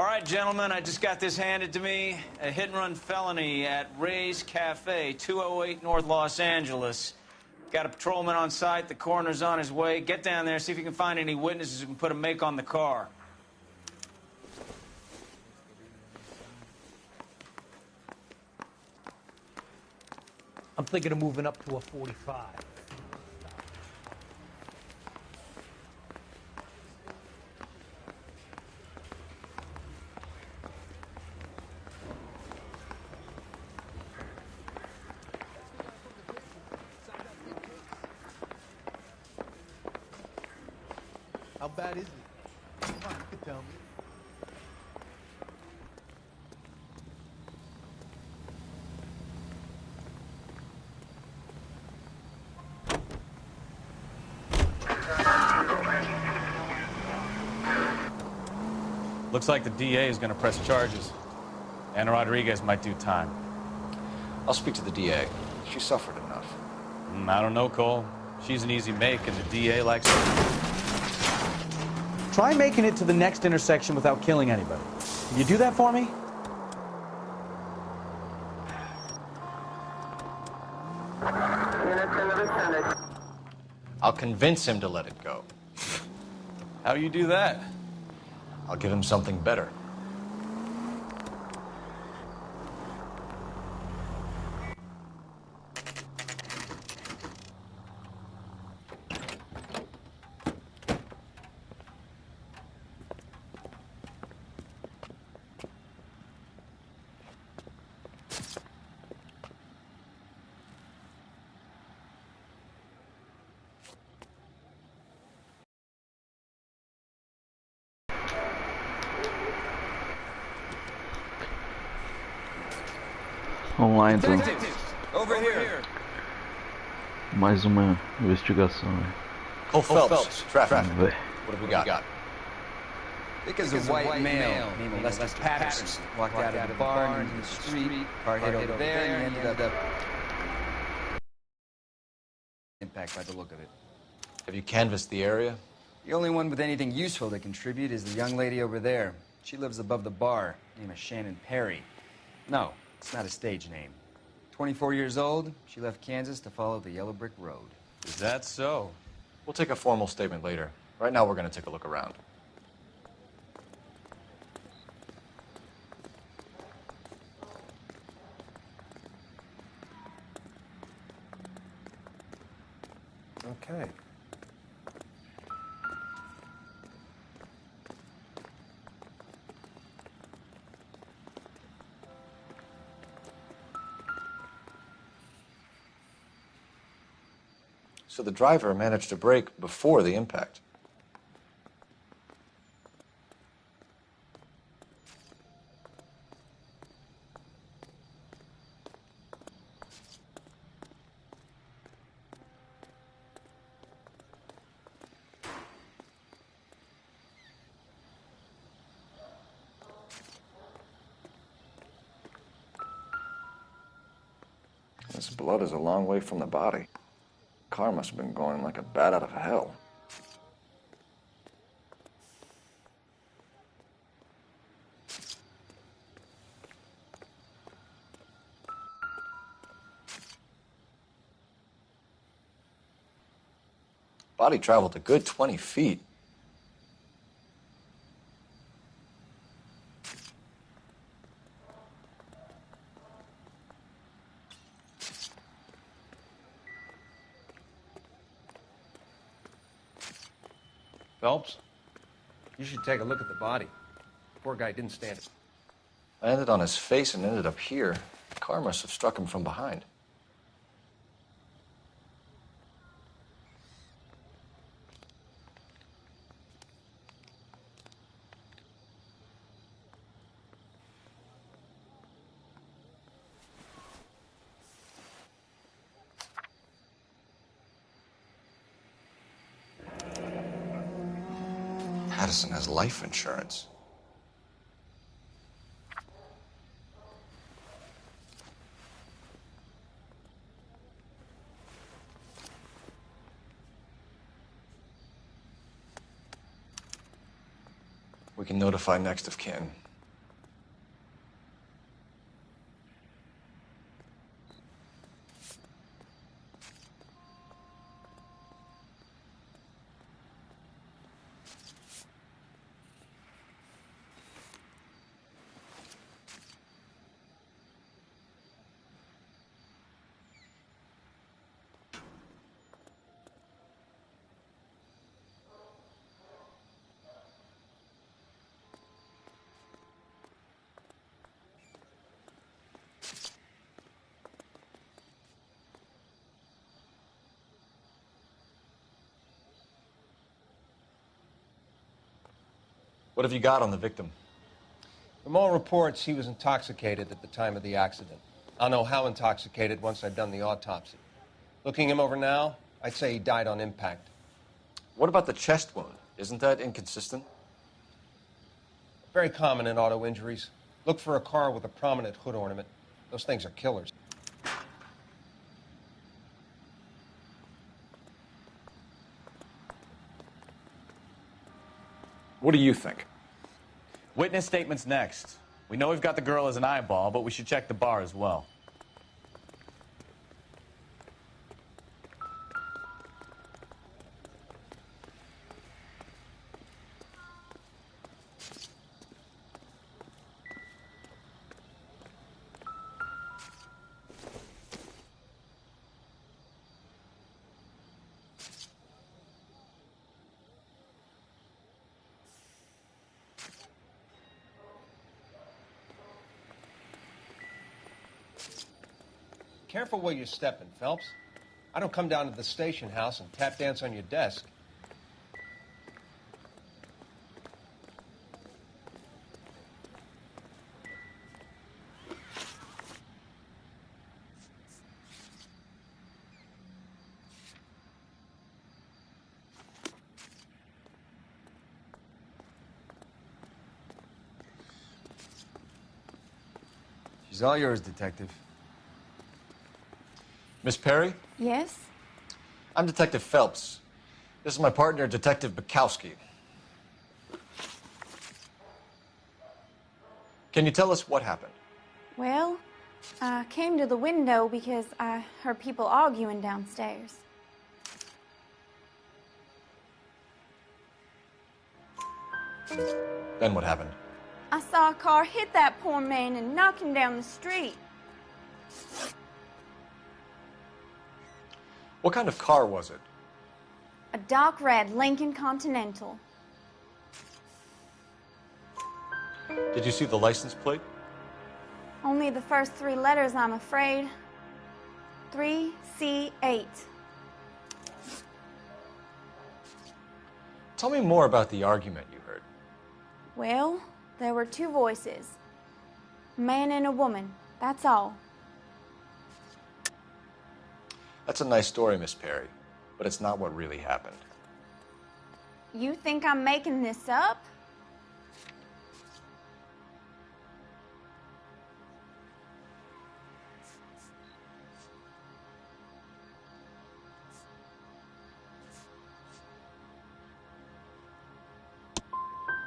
All right, gentlemen, I just got this handed to me. A hit-and-run felony at Ray's Cafe, 208 North Los Angeles. Got a patrolman on site. The coroner's on his way. Get down there, see if you can find any witnesses who can put a make on the car. I'm thinking of moving up to a 45. How bad is it? Come on, you can tell me. Looks like the DA is going to press charges. Anna Rodriguez might do time. I'll speak to the DA. She suffered enough. I don't know, Cole. She's an easy make, and the DA likes her. Try making it to the next intersection without killing anybody. Can you do that for me? I'll convince him to let it go. How do you do that? I'll give him something better. Vamos lá então. Over here. Mais uma investigação. Cole Phelps, traffic. Vamos ver. What have we got? Because a white male named Lester Patterson walked out of the bar into the street, car hit over there, and he ended up impact by the look of it. Have you canvassed the area? The only one with anything useful to contribute is the young lady over there. She lives above the bar, name is Shannon Perry. No, it's not a stage name. 24 years old, she left Kansas to follow the yellow brick road. Is that so? We'll take a formal statement later. Right now, we're going to take a look around. Okay. So the driver managed to brake before the impact. This blood is a long way from the body. Car must have been going like a bat out of hell. Body traveled a good 20 feet. Phelps, you should take a look at the body. Poor guy didn't stand it. I landed on his face and ended up here. The car must have struck him from behind. Patterson has life insurance. We can notify next of kin. What have you got on the victim? From all reports, he was intoxicated at the time of the accident. I'll know how intoxicated once I've done the autopsy. Looking him over now, I'd say he died on impact. What about the chest wound? Isn't that inconsistent? Very common in auto injuries. Look for a car with a prominent hood ornament. Those things are killers. What do you think? Witness statements next. We know we've got the girl as an eyeball, but we should check the bar as well. Careful where you're stepping, Phelps. I don't come down to the station house and tap dance on your desk. She's all yours, Detective. Miss Perry? Yes? I'm Detective Phelps. This is my partner, Detective Bukowski. Can you tell us what happened? Well, I came to the window because I heard people arguing downstairs. Then what happened? I saw a car hit that poor man and knock him down the street. What kind of car was it? A dark red Lincoln Continental. Did you see the license plate? Only the first 3 letters, I'm afraid. 3C8. Tell me more about the argument you heard. Well, there were 2 voices. A man and a woman, that's all. That's a nice story, Miss Perry, but it's not what really happened. You think I'm making this up?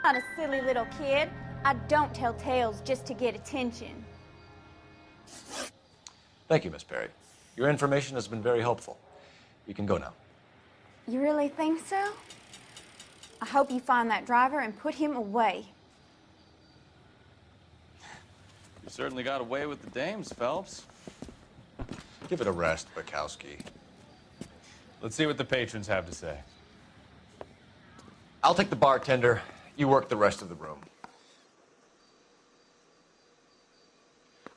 I'm not a silly little kid. I don't tell tales just to get attention. Thank you, Miss Perry. Your information has been very helpful. You can go now. You really think so? I hope you find that driver and put him away. You certainly got away with the dames, Phelps. Give it a rest, Bukowski. Let's see what the patrons have to say. I'll take the bartender. You work the rest of the room.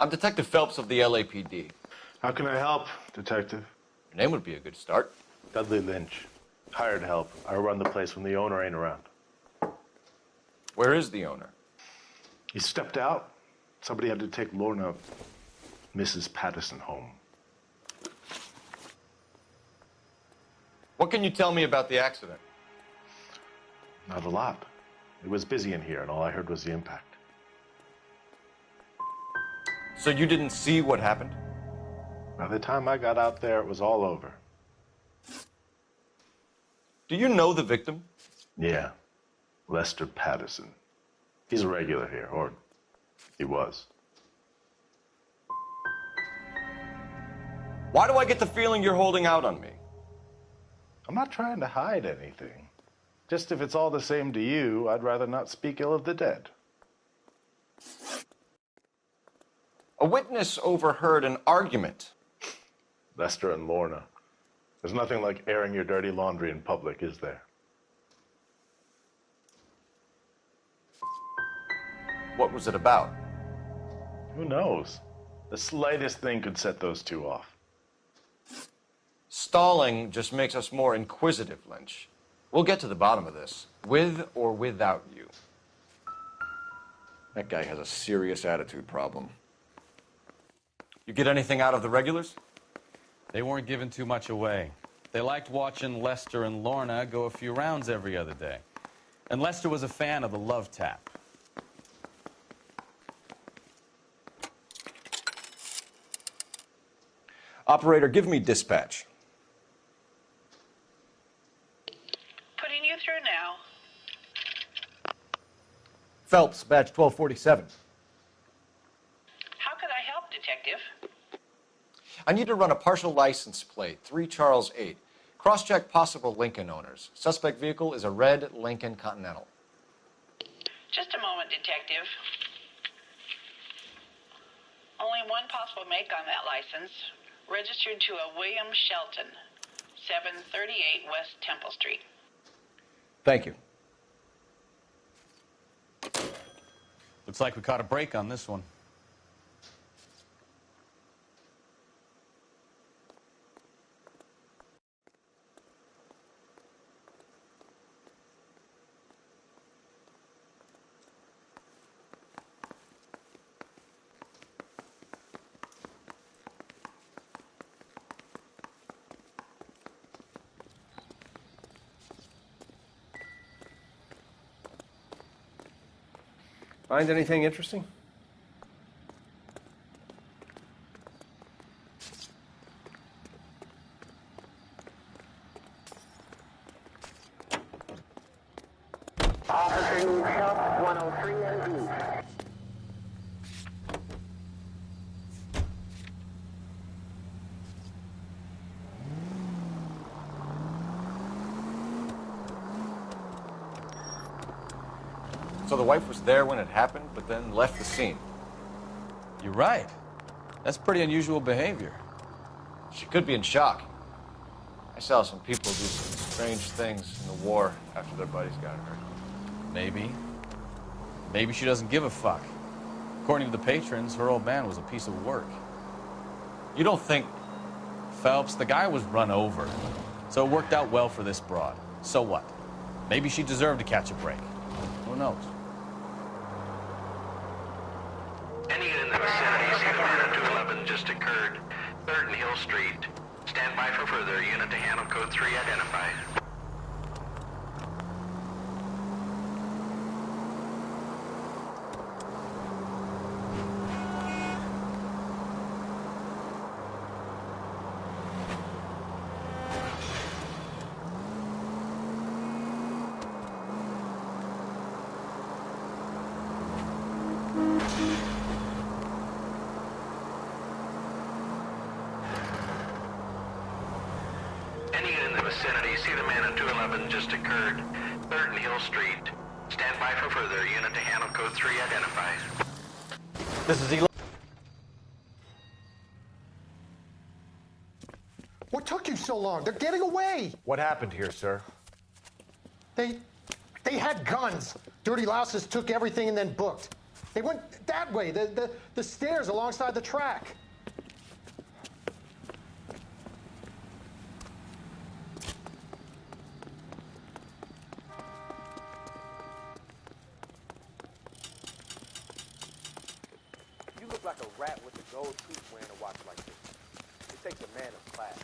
I'm Detective Phelps of the LAPD. How can I help, Detective? Your name would be a good start. Dudley Lynch. Hired help. I run the place when the owner ain't around. Where is the owner? He stepped out. Somebody had to take Lorna, Mrs. Patterson, home. What can you tell me about the accident? Not a lot. It was busy in here, and all I heard was the impact. So you didn't see what happened? By the time I got out there, it was all over. Do you know the victim? Yeah. Lester Patterson. He's a regular here, or he was. Why do I get the feeling you're holding out on me? I'm not trying to hide anything. Just if it's all the same to you, I'd rather not speak ill of the dead. A witness overheard an argument. Lester and Lorna. There's nothing like airing your dirty laundry in public, is there? What was it about? Who knows? The slightest thing could set those 2 off. Stalling just makes us more inquisitive, Lynch. We'll get to the bottom of this, with or without you. That guy has a serious attitude problem. You get anything out of the regulars? They weren't giving too much away. They liked watching Lester and Lorna go a few rounds every other day. And Lester was a fan of the love tap. Operator, give me dispatch. Putting you through now. Phelps, badge 1247. How could I help, Detective? I need to run a partial license plate, 3 Charles 8. Cross-check possible Lincoln owners. Suspect vehicle is a red Lincoln Continental. Just a moment, Detective. Only one possible make on that license. Registered to a William Shelton, 738 West Temple Street. Thank you. Looks like we caught a break on this one. Find anything interesting? Officer needs help, 103 and B. So the wife was there when it happened, but then left the scene. You're right. That's pretty unusual behavior. She could be in shock. I saw some people do some strange things in the war after their buddies got hurt. Maybe. Maybe she doesn't give a fuck. According to the patrons, her old man was a piece of work. You don't think... Phelps, the guy was run over. So it worked out well for this broad. So what? Maybe she deserved to catch a break. Who knows? Any unit in the vicinity, see the man at 211 just occurred. 3rd and Hill Street. Stand by for further. Unit to handle code 3 identified. Any unit in the vicinity, see the man at 211 just occurred. 3rd and Hill Street. Stand by for further. Unit to handle code 3 identified. This is Eli. What took you so long? They're getting away. What happened here, sir? They had guns. Dirty louses took everything and then booked. They went that way, the stairs alongside the track. You look like a rat with a gold tooth wearing a watch like this. It takes a man of class.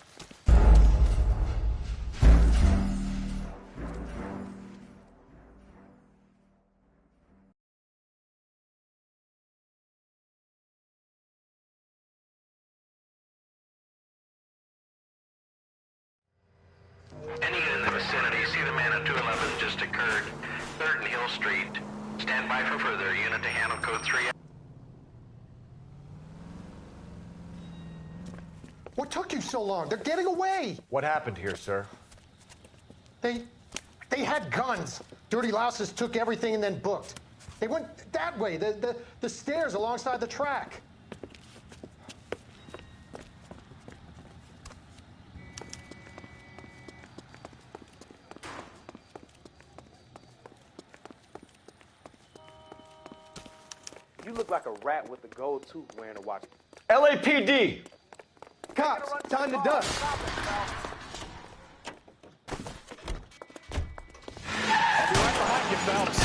Any unit in the vicinity, see the man at 211 just occurred. 3rd and Hill Street. Stand by for further. Unit to handle code 3. What took you so long? They're getting away. What happened here, sir? They had guns. Dirty louses took everything and then booked. They went that way, the stairs alongside the track. You look like a rat with a gold tooth wearing a watch. LAPD! Cops, time to duck. I'll be right behind you, Phelps.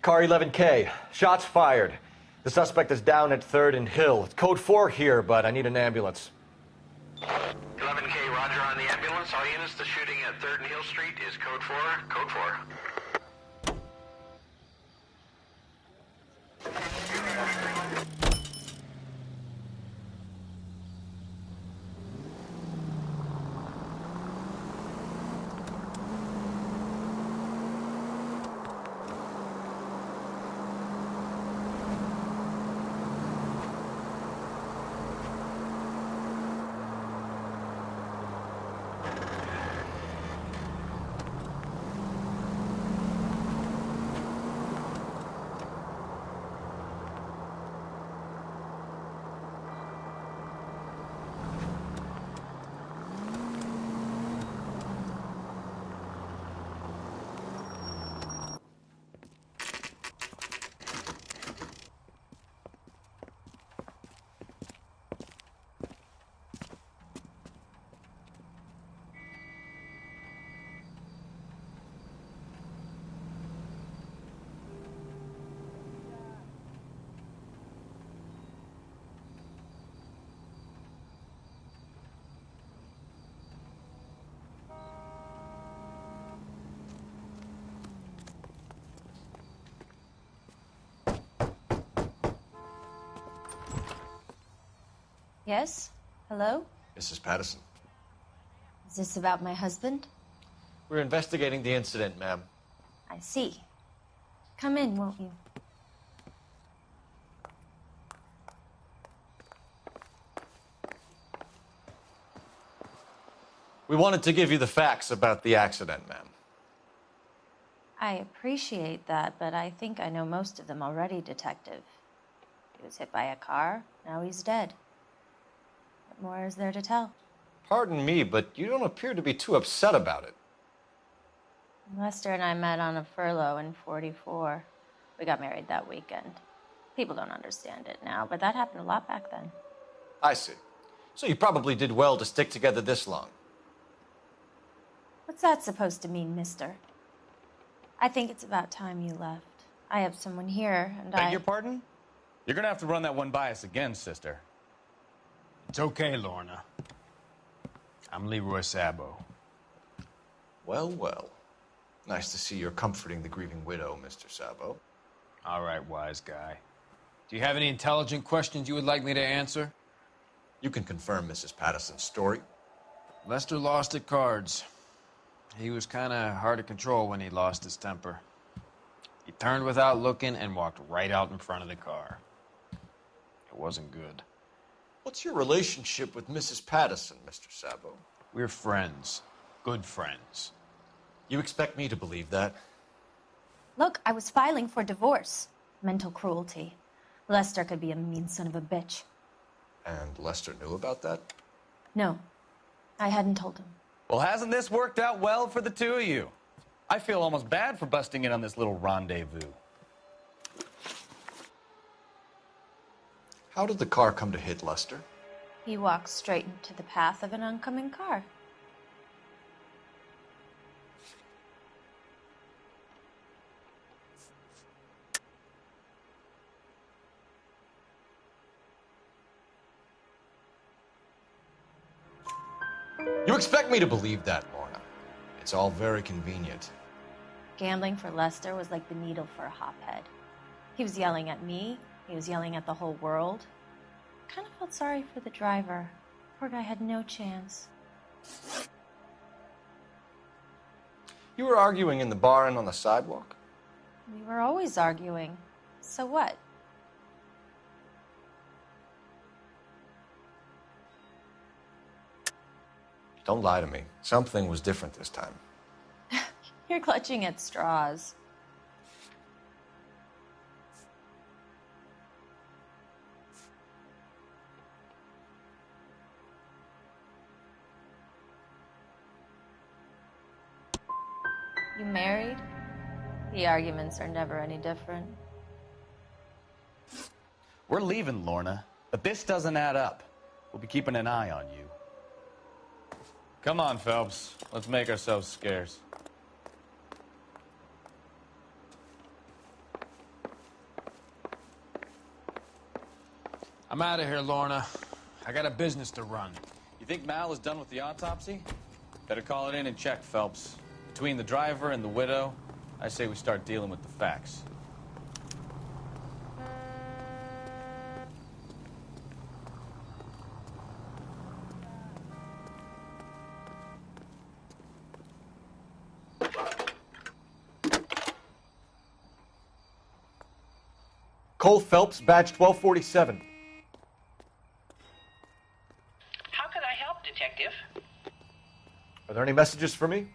car 11K. Shots fired. The suspect is down at 3rd and Hill. It's code 4 here, but I need an ambulance. 11K, roger on the ambulance. All units, the shooting at 3rd and Hill Street is code 4. Code 4. Yes? Hello? Mrs. Patterson. Is this about my husband? We're investigating the incident, ma'am. I see. Come in, won't you? We wanted to give you the facts about the accident, ma'am. I appreciate that, but I think I know most of them already, Detective. He was hit by a car, now he's dead. What more is there to tell? Pardon me, but you don't appear to be too upset about it. Lester and I met on a furlough in '44. We got married that weekend. People don't understand it now, but that happened a lot back then. I see. So you probably did well to stick together this long. What's that supposed to mean, mister? I think it's about time you left. I have someone here, and Beg your pardon? You're gonna have to run that one by us again, sister. It's okay, Lorna. I'm Leroy Sabo. Well, well. Nice to see you're comforting the grieving widow, Mr. Sabo. All right, wise guy. Do you have any intelligent questions you would like me to answer? You can confirm Mrs. Patterson's story. Lester lost at cards. He was kind of hard to control when he lost his temper. He turned without looking and walked right out in front of the car. It wasn't good. What's your relationship with Mrs. Patterson, Mr. Sabo? We're friends. Good friends. You expect me to believe that? Look, I was filing for divorce. Mental cruelty. Lester could be a mean son of a bitch. And Lester knew about that? No, I hadn't told him. Well, hasn't this worked out well for the two of you? I feel almost bad for busting in on this little rendezvous. How did the car come to hit Lester? He walked straight into the path of an oncoming car. You expect me to believe that, Lorna. It's all very convenient. Gambling for Lester was like the needle for a hophead. He was yelling at me. He was yelling at the whole world. I kind of felt sorry for the driver. Poor guy had no chance. You were arguing in the bar and on the sidewalk? We were always arguing. So what? Don't lie to me. Something was different this time. You're clutching at straws. You married? The arguments are never any different. We're leaving, Lorna, but this doesn't add up. We'll be keeping an eye on you. Come on, Phelps. Let's make ourselves scarce. I'm out of here, Lorna. I got a business to run. You think Mal is done with the autopsy? Better call it in and check, Phelps. Between the driver and the widow, I say we start dealing with the facts. Cole Phelps, badge 1247. How could I help, Detective? Are there any messages for me?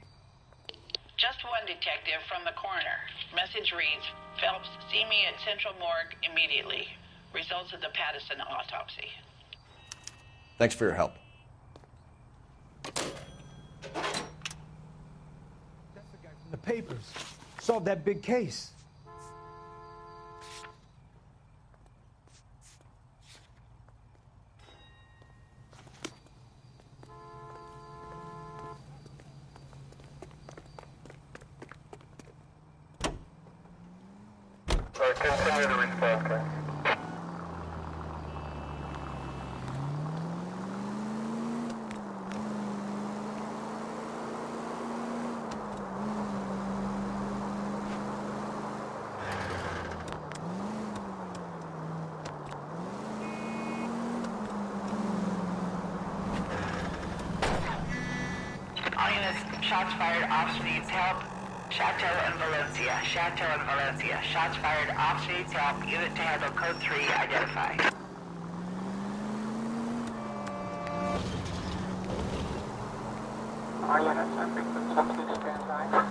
Just one, Detective, from the coroner. Message reads, Phelps, see me at Central Morgue immediately. Results of the Pattison autopsy. Thanks for your help. That's the guy from the papers. Solved that big case. Continue to respond, please. All units, shots fired, officer needs help. Chateau and Valencia. Chateau and Valencia. Shots fired. Officer needs help. Unit to handle code 3. Identify. All units, I think the subject stands by.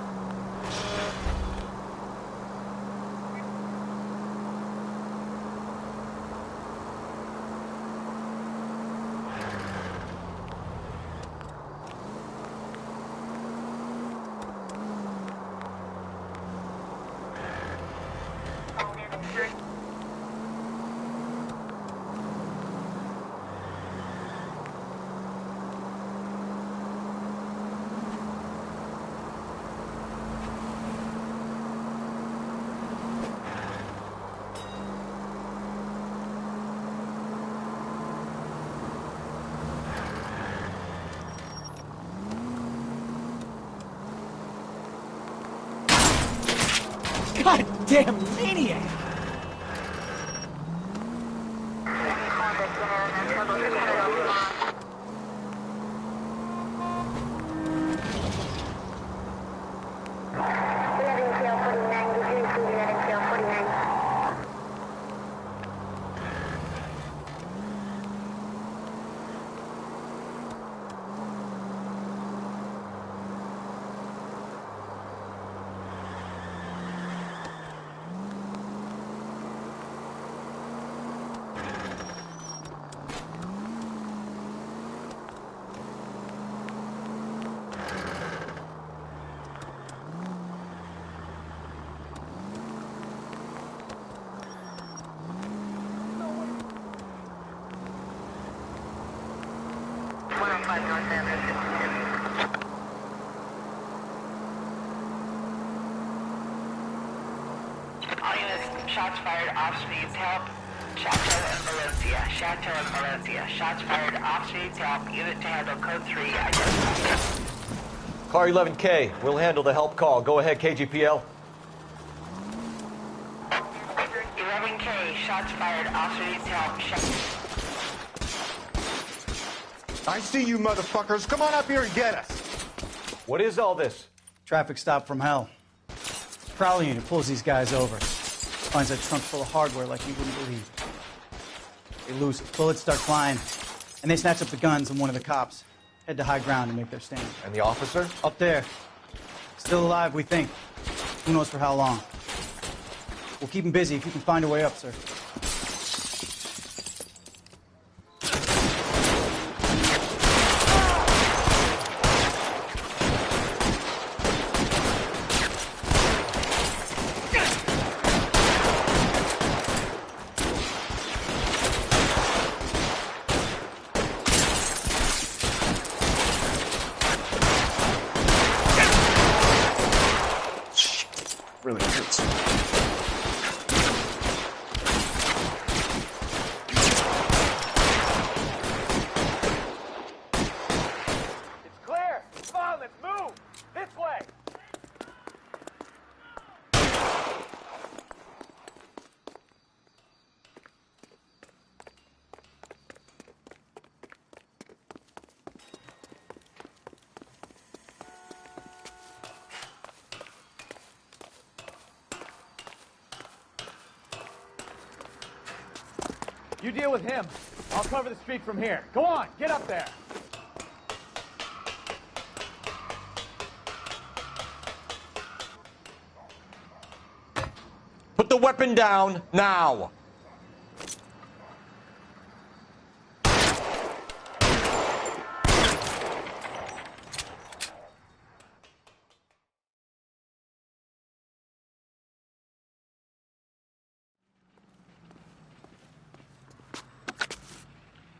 Goddamn maniac! All units, shots fired. Officer needs help. Chateau and Valencia. Chateau and Valencia. Shots fired. Officer needs help. Unit to handle code 3. Identify. Car 11K, we'll handle the help call. Go ahead, KGPL. 11K, shots fired. Officer needs help. I see you motherfuckers. Come on up here and get us. What is all this? Traffic stop from hell. Prowler unit pulls these guys over. Finds a trunk full of hardware like you wouldn't believe. They lose it. Bullets start flying. And they snatch up the guns and one of the cops. Head to high ground and make their stand. And the officer? Up there. Still alive, we think. Who knows for how long. We'll keep him busy if you can find a way up, sir. Really hurts. You deal with him. I'll cover the street from here. Go on, get up there. Put the weapon down, now!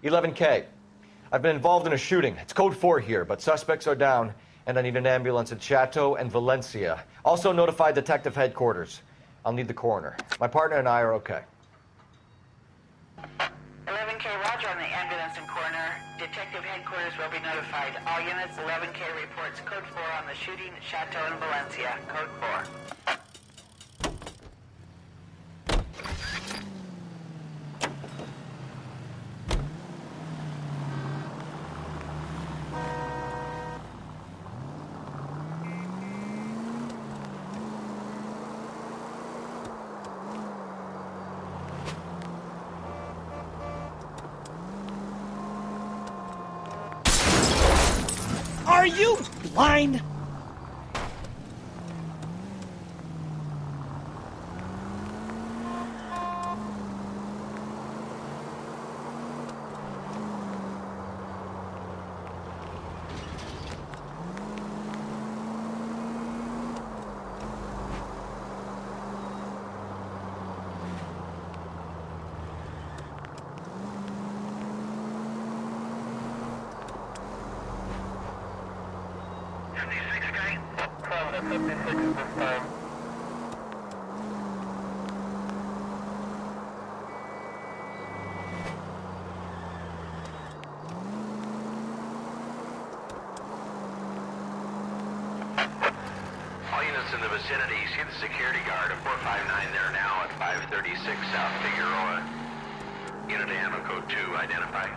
"11K. I've been involved in a shooting. It's code 4 here, but suspects are down, and I need an ambulance at Chateau and Valencia. Also notify detective headquarters. I'll need the coroner. My partner and I are okay." 11K, roger on the ambulance and coroner. Detective headquarters will be notified. All units, 11K reports code 4 on the shooting at Chateau and Valencia. Code 4. Are you blind? All units in the vicinity, see the security guard of 459 there now at 536 South Figueroa. Unit to handle code 2, identify.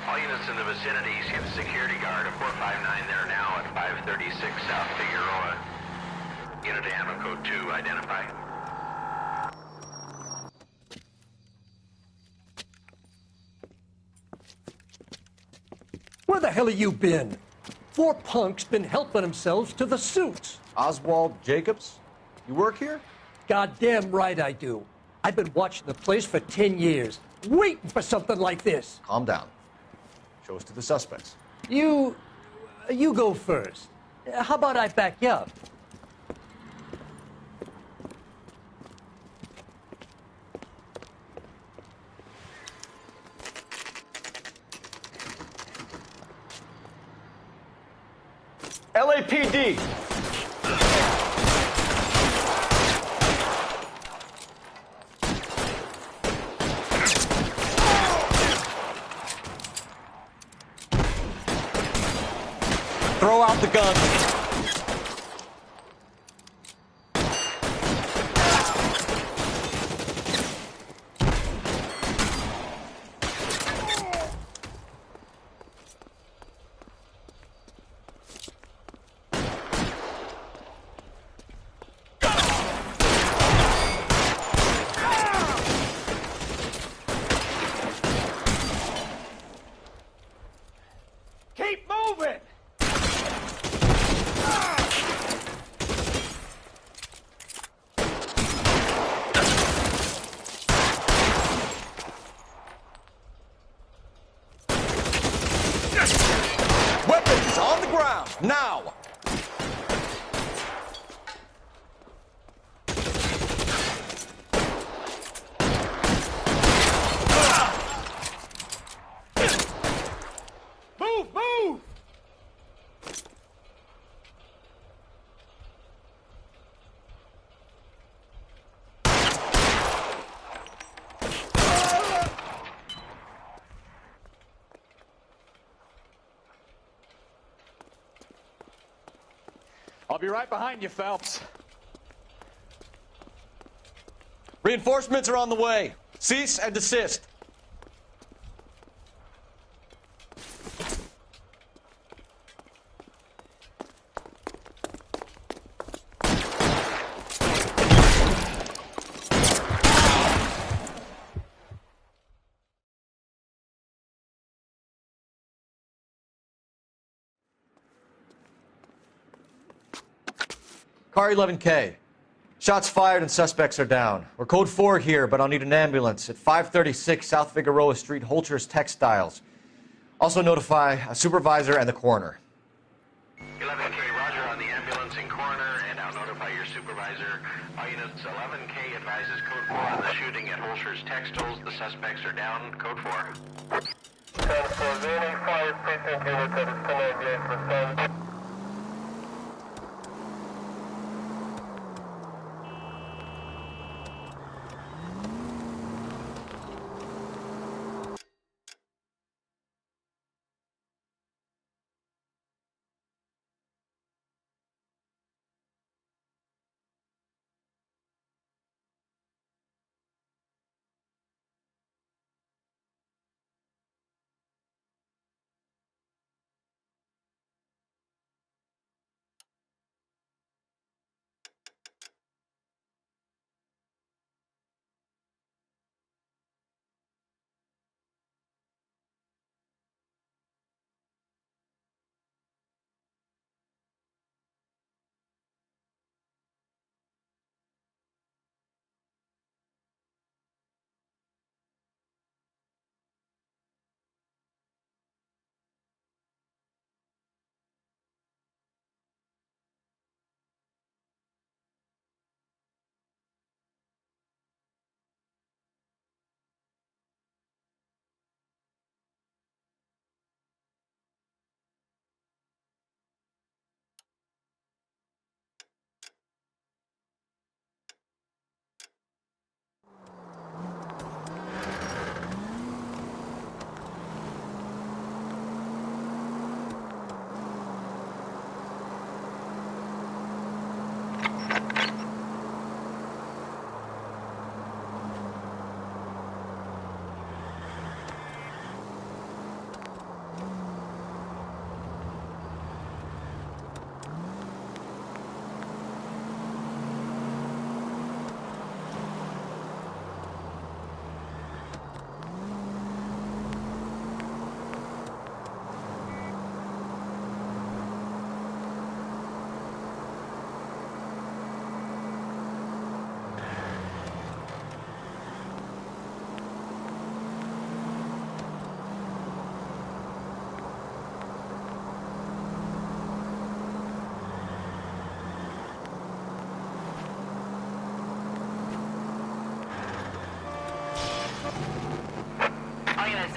All units in the vicinity, see the security guard of 459 there now at 536 South Figueroa. Unit to handle code 2, identify. Where the hell have you been? 4 punks been helping themselves to the suits. Oswald Jacobs? You work here? Goddamn right I do. I've been watching the place for 10 years, waiting for something like this. Calm down. Show us to the suspects. You go first. How about I back you up? LAPD! Throw out the gun. Keep moving! Weapons on the ground, now! Move, move! I'll be right behind you, Phelps. Reinforcements are on the way. Cease and desist. Car 11K. Shots fired and suspects are down. We're code 4 here, but I'll need an ambulance at 536 South Figueroa Street, Holcher's Textiles. Also notify a supervisor and the coroner. 11K, roger on the ambulance and coroner, and I'll notify your supervisor. All units, 11K advises code 4 on the shooting at Holcher's Textiles. The suspects are down. Code 4. 10-4, any 5 precinct unit that is 1098%.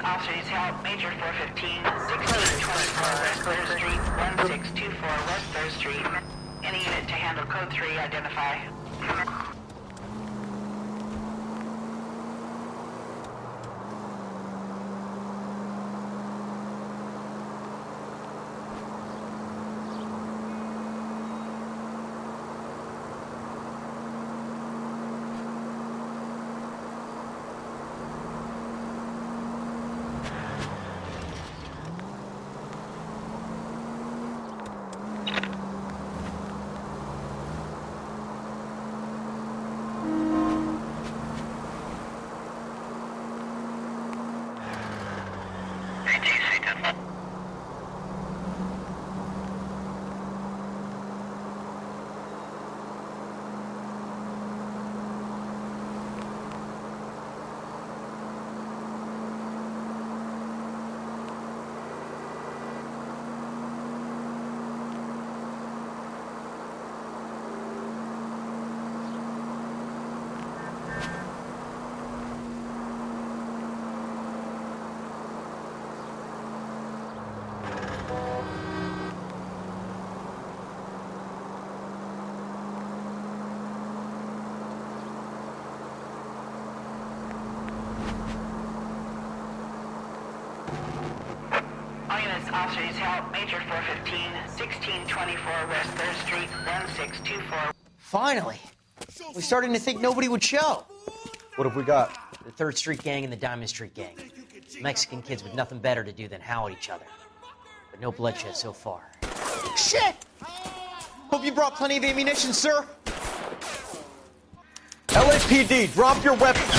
Officers help. Major 415, 1624 West 3rd Street, 1624 West 3rd Street. Any unit to handle code 3, identify. Officers help. Major 415, 1624 West 3rd Street, 1624. Finally. We're starting to think nobody would show. What have we got? The 3rd Street Gang and the Diamond Street Gang. Mexican kids with nothing better to do than howl at each other. But no bloodshed so far. Shit! Hope you brought plenty of ammunition, sir. LAPD, drop your weapons.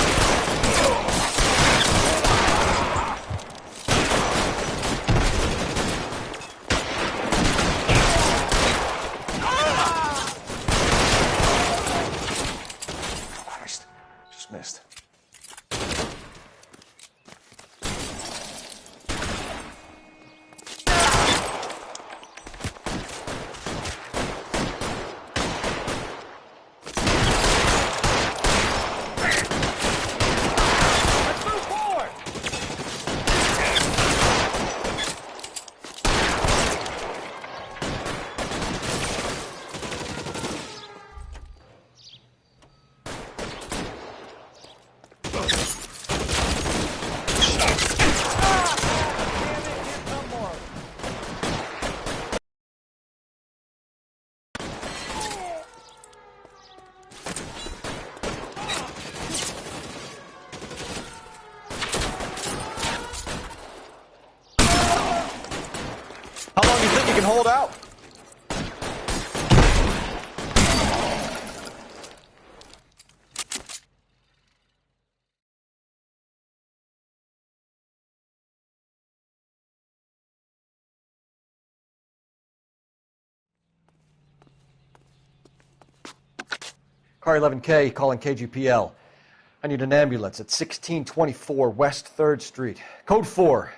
Christ, just missed. How long do you think you can hold out? Car 11K calling KGPL. I need an ambulance at 1624 West 3rd Street. Code 4.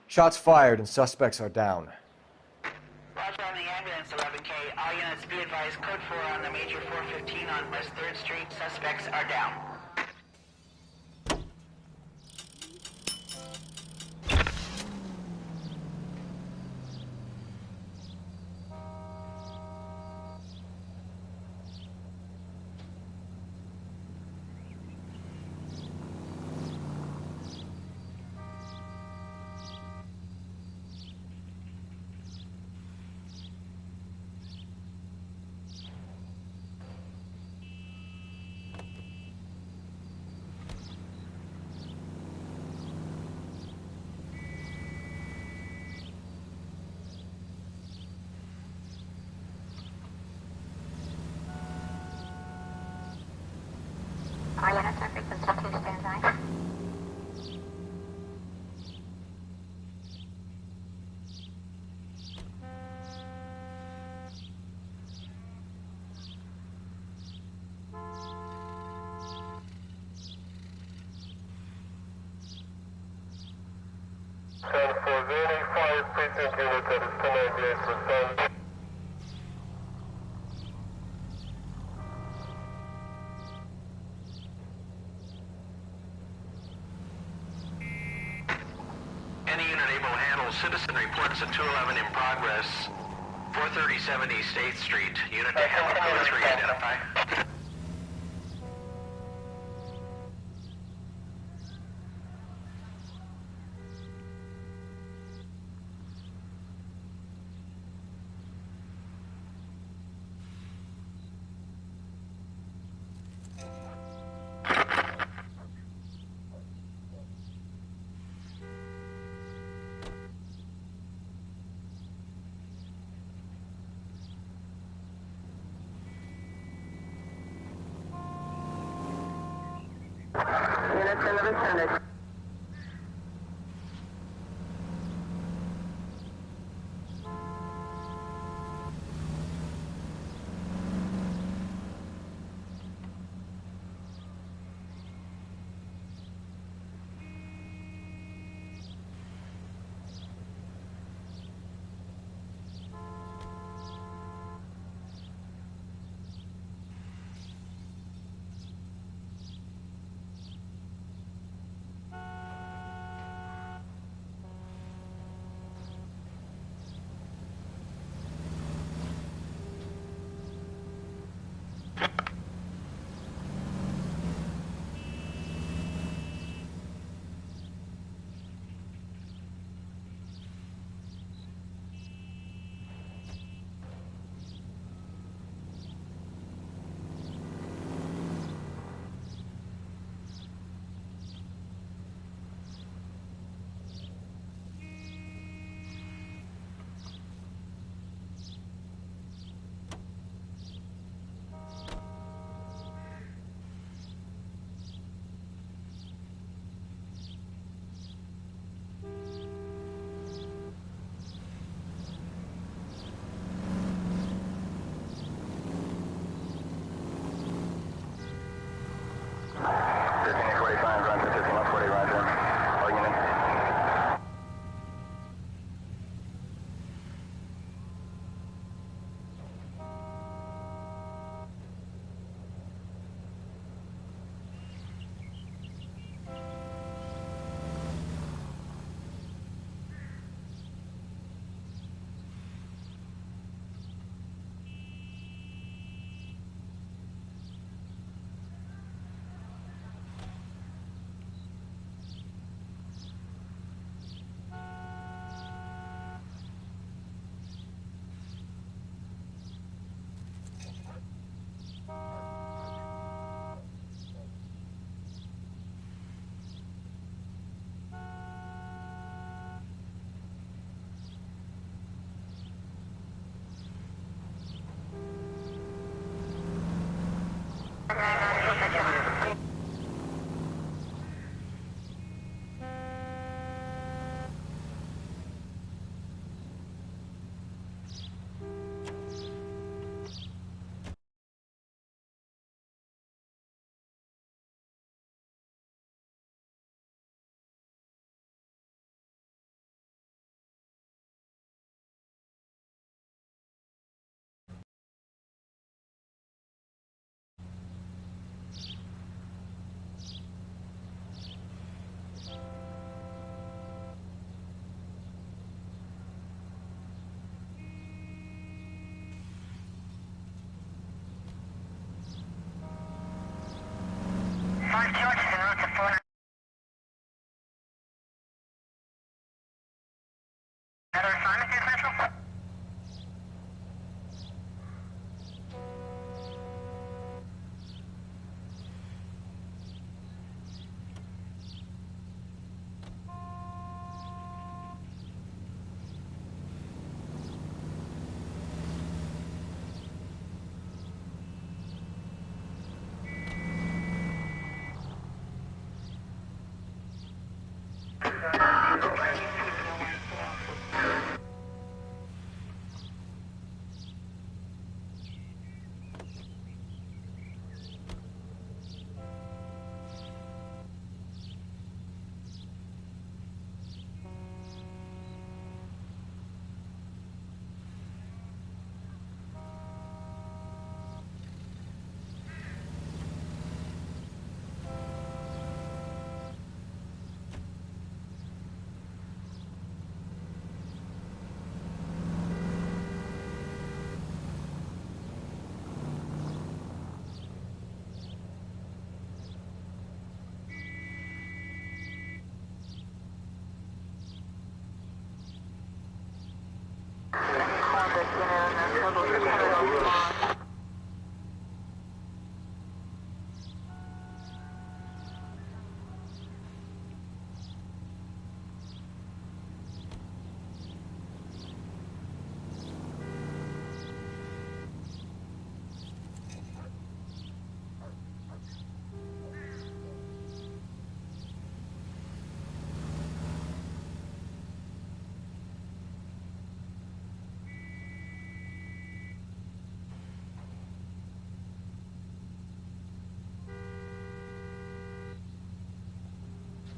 Shots fired and suspects are down. Roger on the ambulance, 11K. All units be advised, code 4 on the Major 415 on West 3rd Street. Suspects are down. All units are frequency 2, stand by. Stand for any 5 precinct unit that is 1098%. Any unit able to handle citizen reports at 211 in progress. 437 East 8th Street. Unit to handle code 3, identify. Units 1100.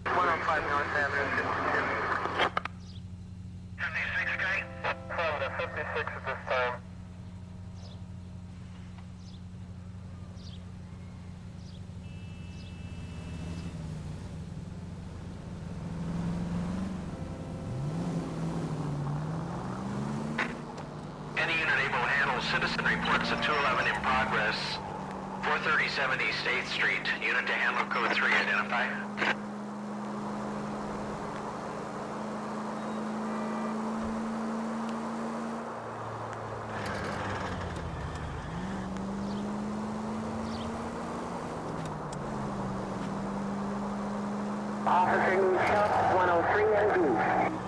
105 North Avenue, 56, guy? 56 at this time. Any unit able to handle citizen reports of 211 in progress. 437 East 8th Street. Unit to handle code 3, identify. Officer shop 103 and B.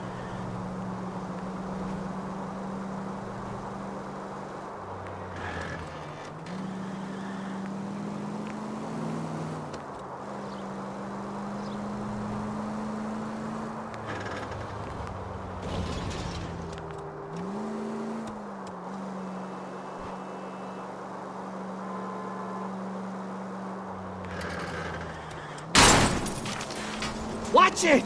Watch it!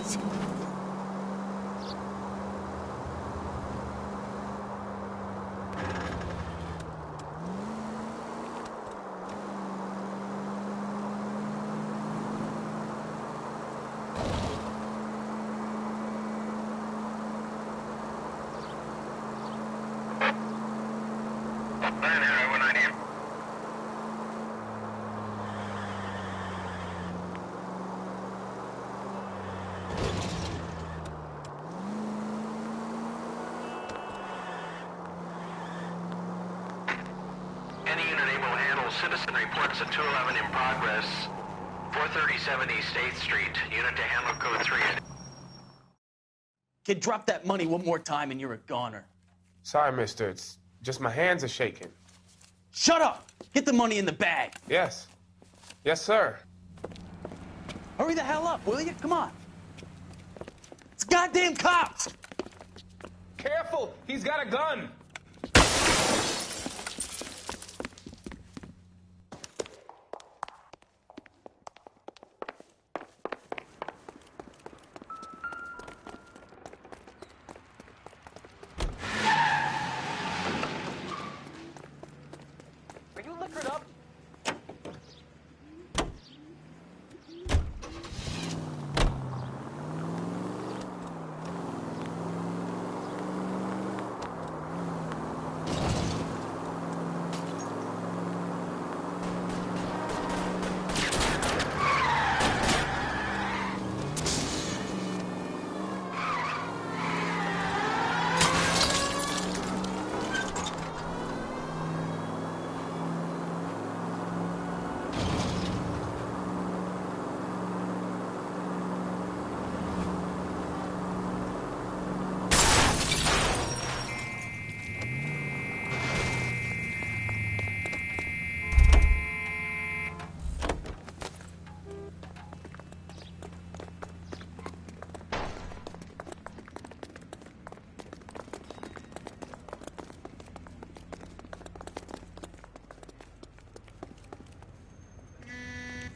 Any unit able to handle citizen reports of 211 in progress. 437 East 8th Street. Unit to handle code 3. Kid, drop that money one more time and you're a goner. Sorry, mister. It's just my hands are shaking. Shut up! Get the money in the bag. Yes. Yes, sir. Hurry the hell up, will you? Come on. It's goddamn cops! Careful! He's got a gun! Are you liquored up?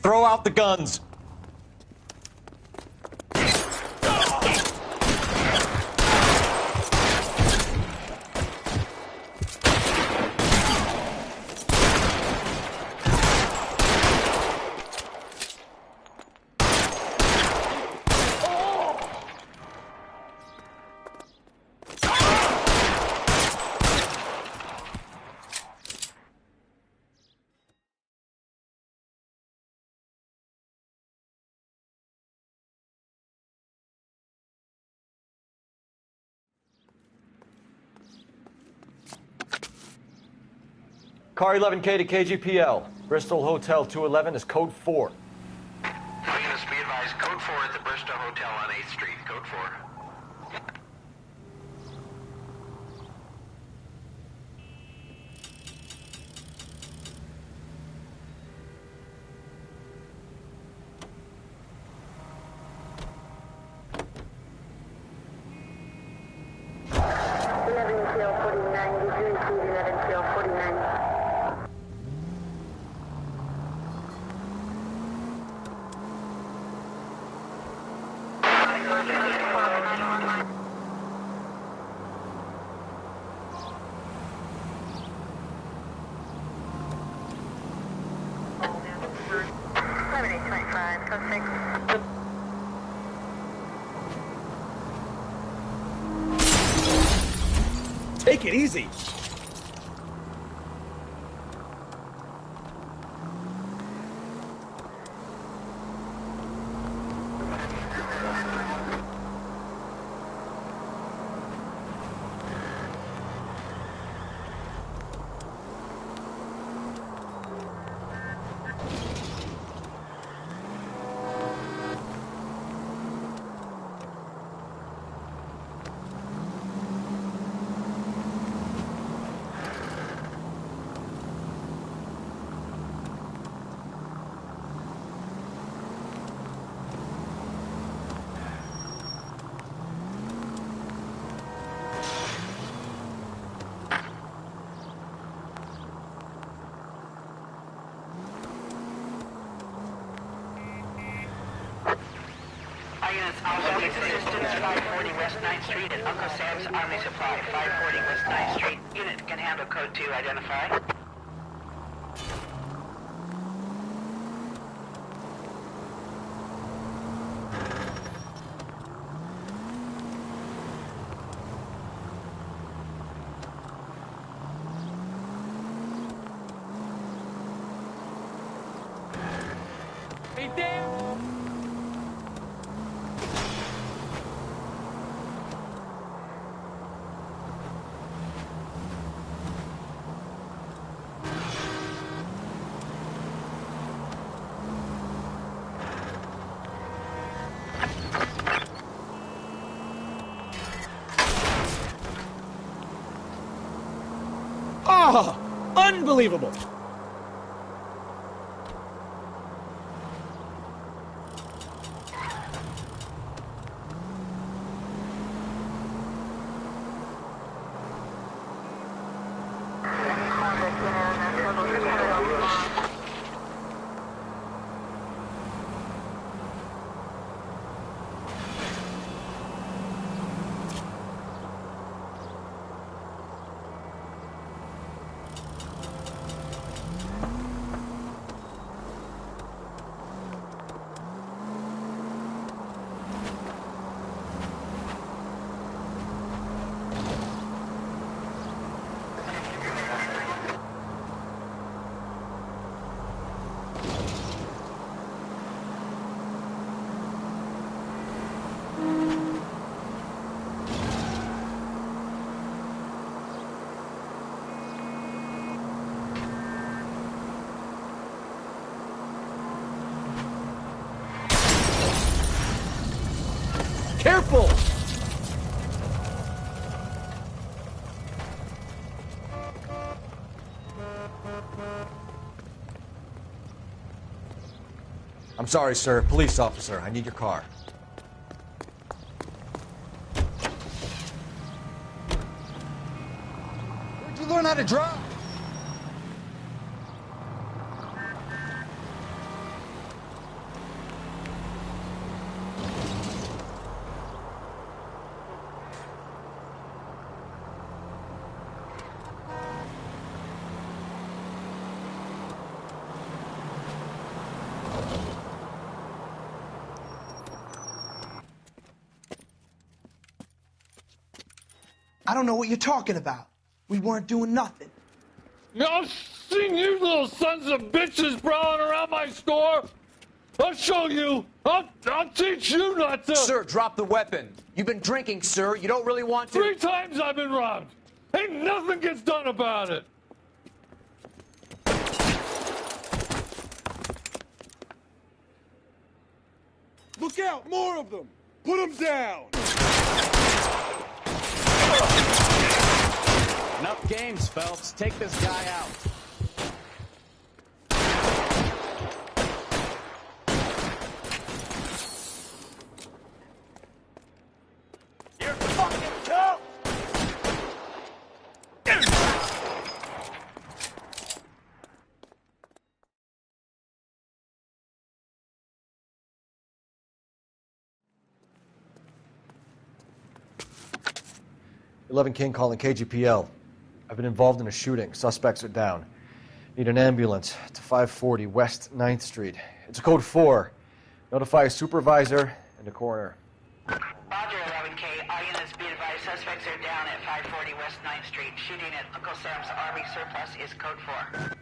Throw out the guns! Car 11K to KGPL. Bristol Hotel 211 is code 4. Units, be advised, code 4 at the Bristol Hotel on 8th Street, code 4. Take it easy. Police assistance, 540 West 9th Street at Uncle Sam's Army Supply, 540 West 9th Street. Unit can handle code 2, identify. Hey, Dan! Oh, unbelievable! Careful! I'm sorry, sir. Police officer, I need your car. Where'd you learn how to drive? I don't know what you're talking about. We weren't doing nothing. I've seen you little sons of bitches prowling around my store. I'll show you. I'll teach you not to. Sir, drop the weapon. You've been drinking, sir. You don't really want to. 3 times I've been robbed. Ain't nothing gets done about it. Look out! More of them! Put them down! Enough games, Phelps. Take this guy out. You're fucking tough! 11 King calling KGPL. I've been involved in a shooting. Suspects are down. Need an ambulance to 540 West 9th Street. It's a code 4. Notify a supervisor and a coroner. Roger, 11K. All units be advised. Suspects are down at 540 West 9th Street. Shooting at Uncle Sam's Army surplus is code 4.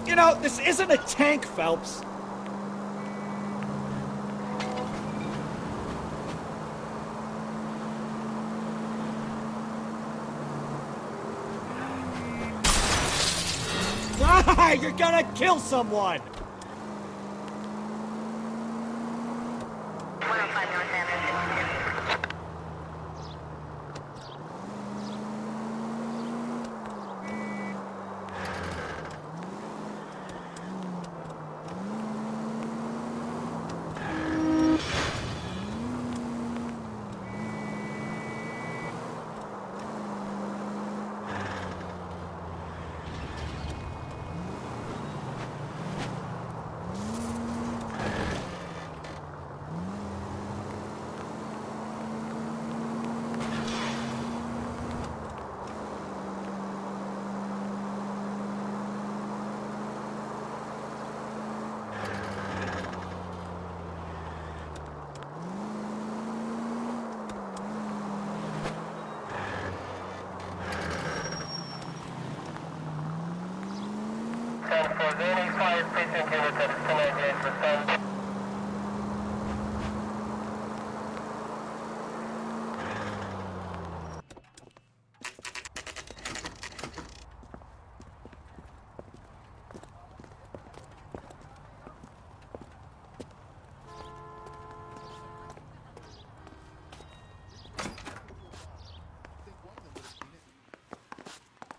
You know, this isn't a tank, Phelps. Ah, you're gonna kill someone!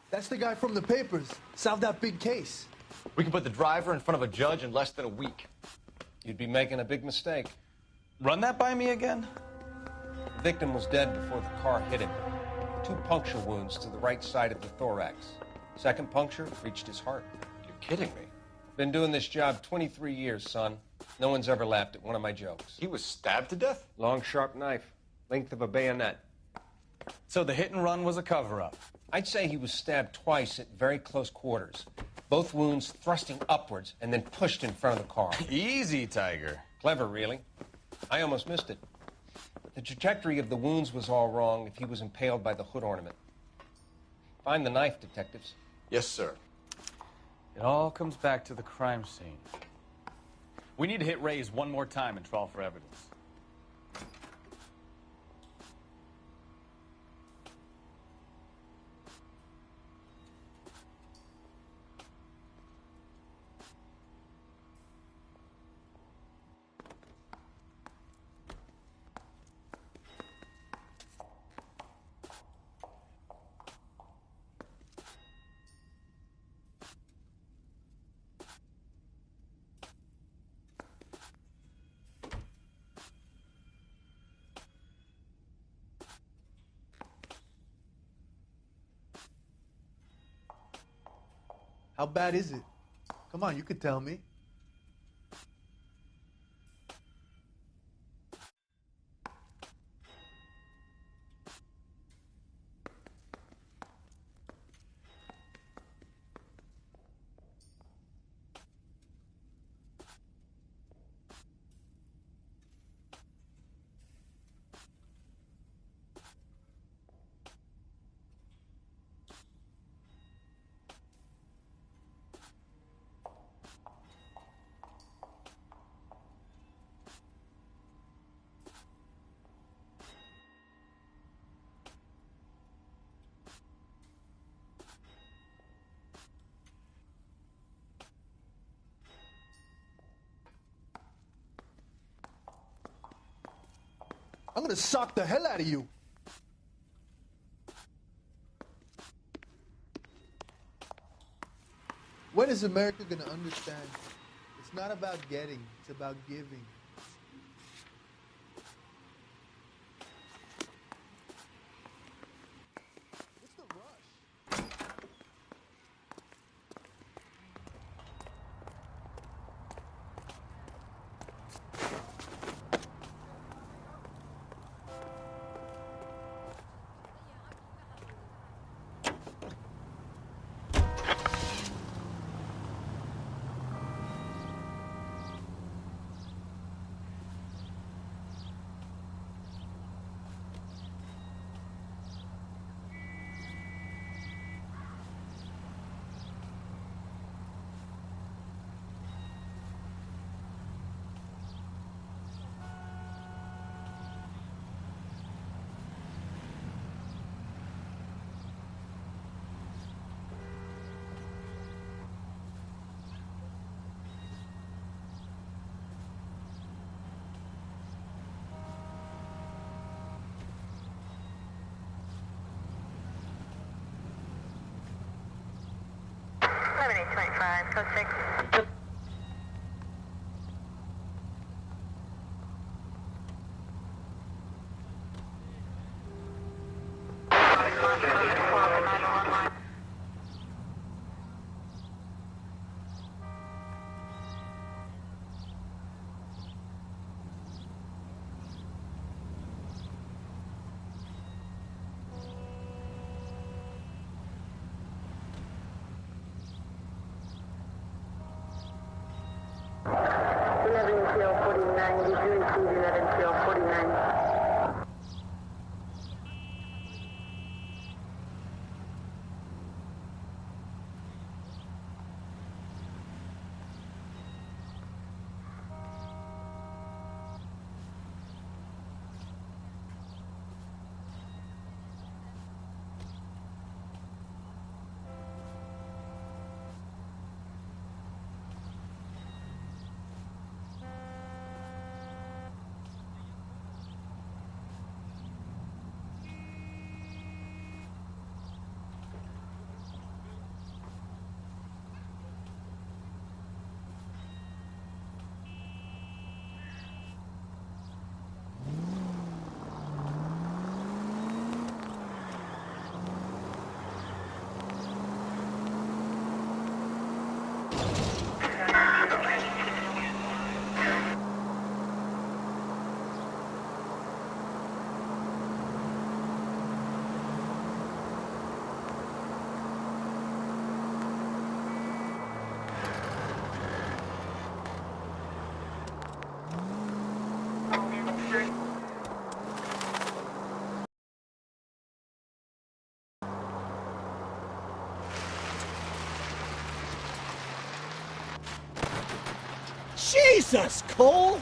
That's the guy from the papers. Solved that big case. We can put the driver in front of a judge in less than a week. You'd be making a big mistake. Run that by me again? The victim was dead before the car hit him. 2 puncture wounds to the right side of the thorax. Second puncture reached his heart. You're kidding me. Been doing this job 23 years, son. No one's ever laughed at one of my jokes. He was stabbed to death? Long, sharp knife. Length of a bayonet. So the hit and run was a cover-up? I'd say he was stabbed twice at very close quarters. Both wounds thrusting upwards and then pushed in front of the car. Easy, Tiger. Clever, really. I almost missed it. The trajectory of the wounds was all wrong if he was impaled by the hood ornament. Find the knife, detectives. Yes, sir. It all comes back to the crime scene. We need to hit Ray's one more time and trawl for evidence. How bad is it? Come on, you could tell me. I'm gonna sock the hell out of you. When is America gonna understand? It's not about getting, it's about giving. Code 6. Jesus, Cole!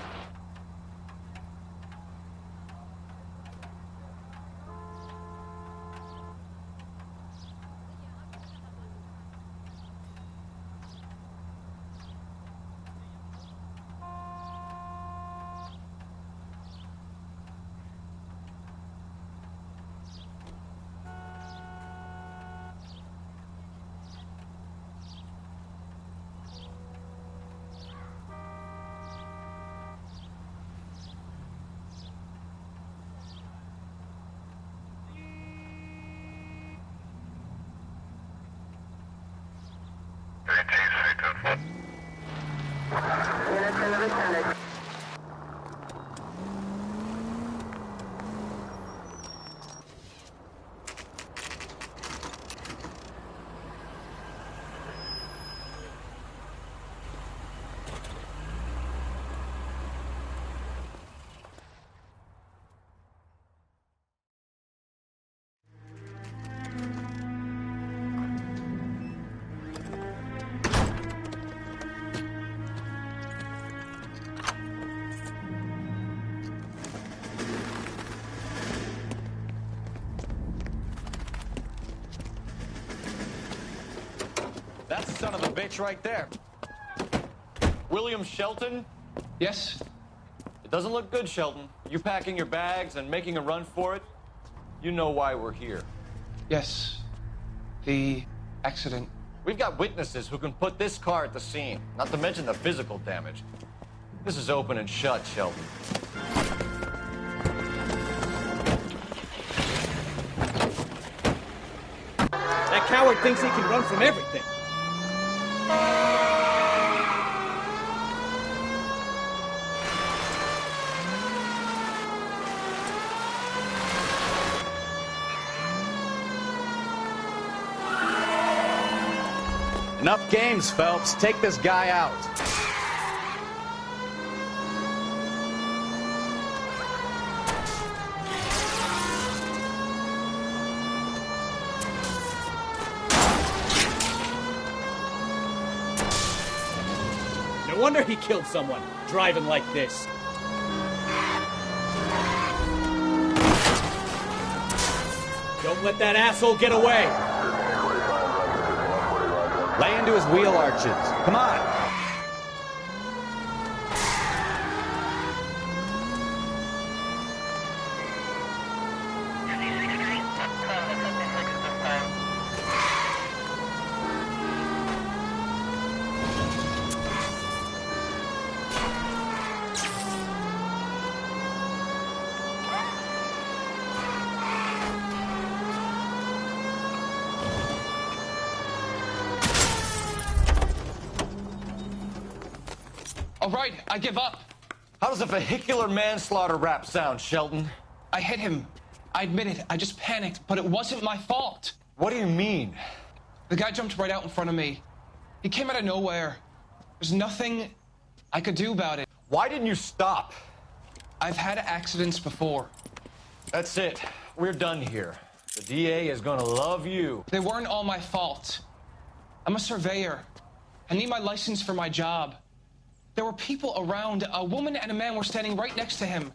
That's the son of a bitch right there. William Shelton? Yes? It doesn't look good, Shelton. You packing your bags and making a run for it? You know why we're here. Yes. The accident. We've got witnesses who can put this car at the scene, not to mention the physical damage. This is open and shut, Shelton. That coward thinks he can run from everything. Enough games, Phelps. Take this guy out. No wonder he killed someone, driving like this. Don't let that asshole get away. Lay into his wheel arches. Come on. All right, I give up. How does a vehicular manslaughter rap sound, Shelton? I hit him. I admit it. I just panicked, but it wasn't my fault. What do you mean? The guy jumped right out in front of me. He came out of nowhere. There's nothing I could do about it. Why didn't you stop? I've had accidents before. That's it. We're done here. The DA is gonna love you. They weren't all my fault. I'm a surveyor. I need my license for my job. There were people around. A woman and a man were standing right next to him.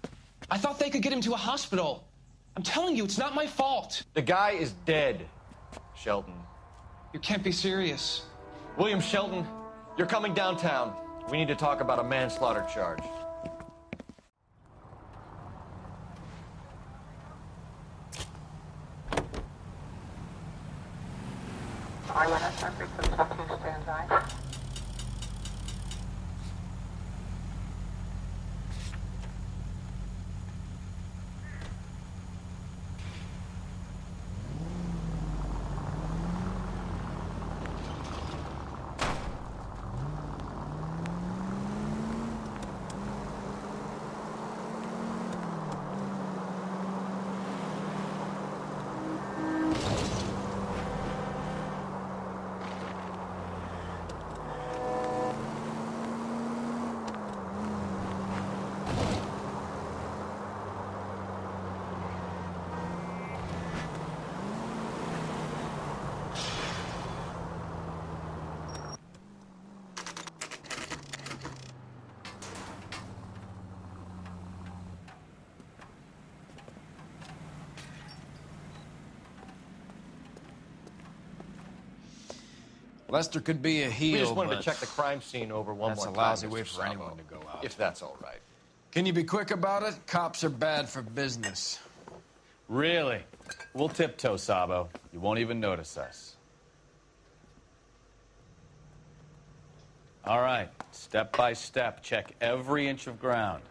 I thought they could get him to a hospital. I'm telling you, it's not my fault. The guy is dead, Shelton. You can't be serious. William Shelton, you're coming downtown. We need to talk about a manslaughter charge. Lester could be a heel, We just wanted but to check the crime scene over one that's more a time. lousy way Mr. for Sabo, anyone to go out. if that's all right. Can you be quick about it? Cops are bad for business. Really? We'll tiptoe, Sabo. You won't even notice us. All right, step by step, check every inch of ground.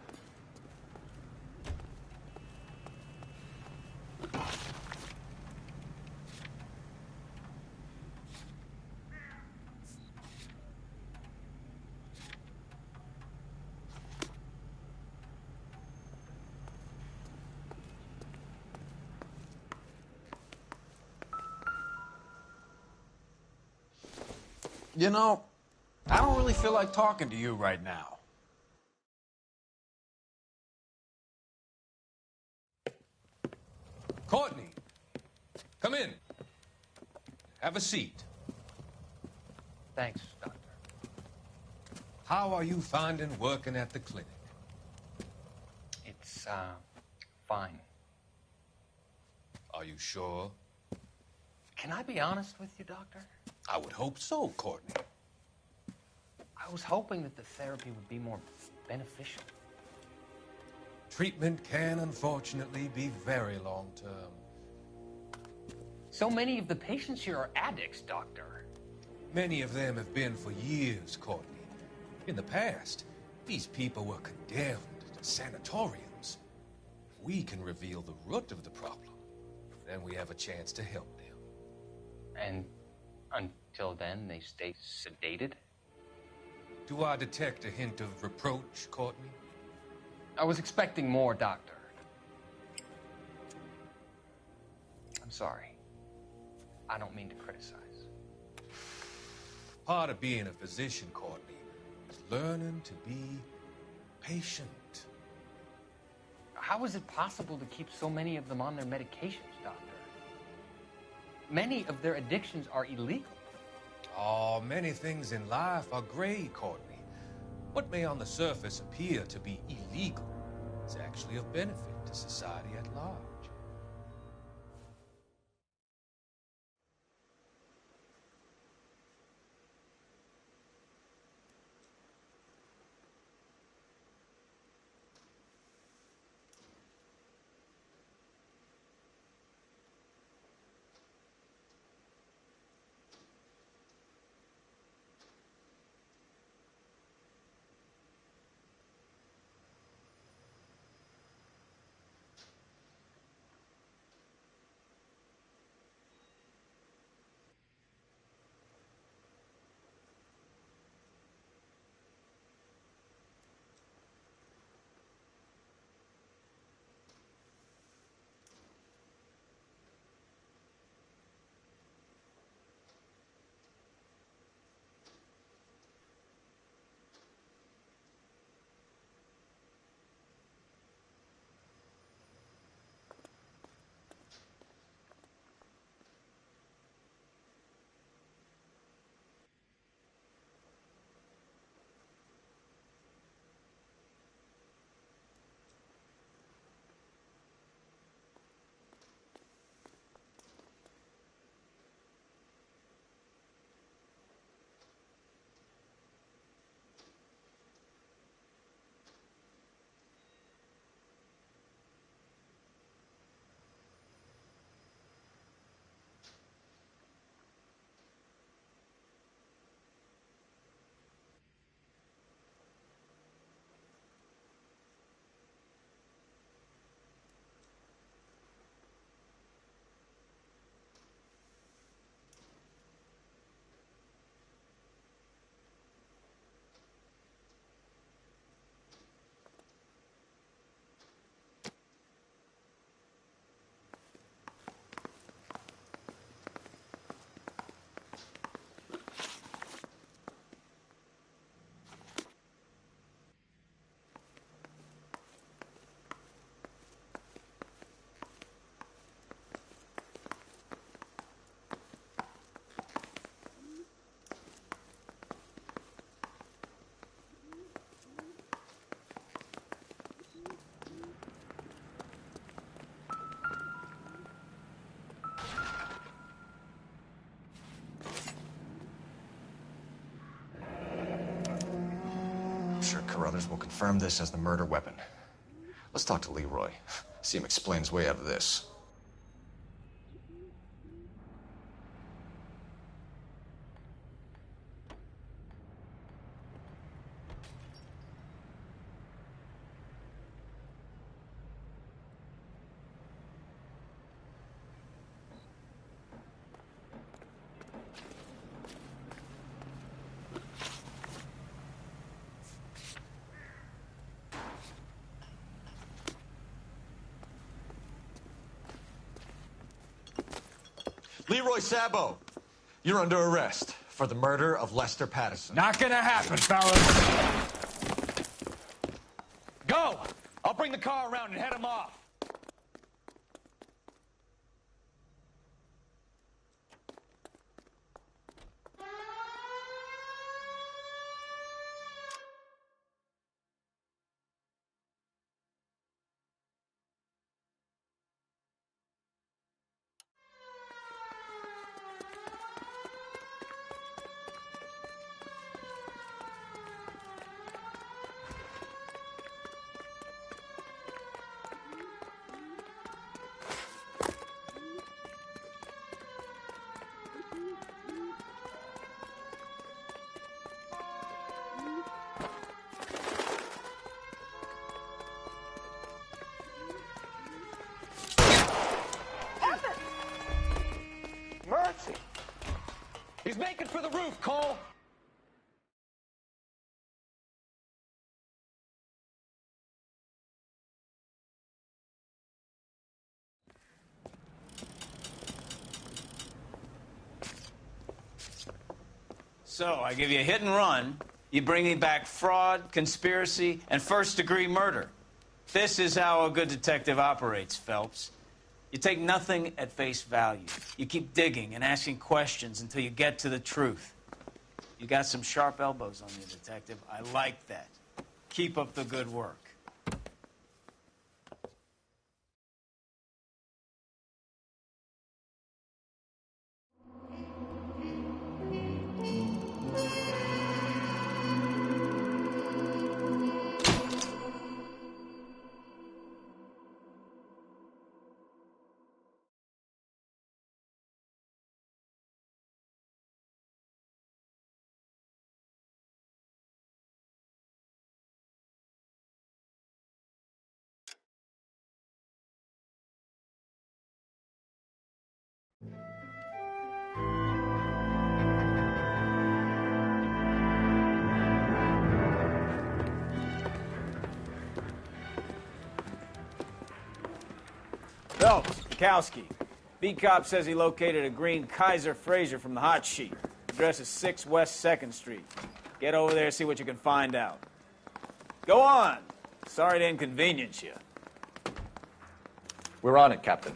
You know, I don't really feel like talking to you right now. Courtney, come in. Have a seat. Thanks, Doctor. How are you finding working at the clinic? It's, fine. Are you sure? Can I be honest with you, Doctor? I would hope so, Courtney. I was hoping that the therapy would be more beneficial. Treatment can, unfortunately, be very long-term. So many of the patients here are addicts, Doctor. Many of them have been for years, Courtney. In the past, these people were condemned to sanatoriums. If we can reveal the root of the problem, then we have a chance to help them. And until then, they stay sedated? Do I detect a hint of reproach, Courtney? I was expecting more, Doctor. I'm sorry. I don't mean to criticize. Part of being a physician, Courtney, is learning to be patient. How is it possible to keep so many of them on their medications, Doctor? Many of their addictions are illegal. Oh, many things in life are gray, Courtney. What may on the surface appear to be illegal is actually of benefit to society at large. brothers will confirm this as the murder weapon. Let's talk to Leroy. See him explain his way out of this. Leroy Sabo, you're under arrest for the murder of Lester Patterson. Not gonna happen, fellas. Go! I'll bring the car around and head him off. Mercy! He's making for the roof, Cole! So, I give you a hit and run. You bring me back fraud, conspiracy, and first-degree murder. This is how a good detective operates, Phelps. You take nothing at face value. You keep digging and asking questions until you get to the truth. You got some sharp elbows on you, detective. I like that. Keep up the good work. Phelps, Kowski. Beat cop says he located a green Kaiser Fraser from the hot sheet. Address is 6 West 2nd Street. Get over there, see what you can find out. Go on. Sorry to inconvenience you. We're on it, Captain.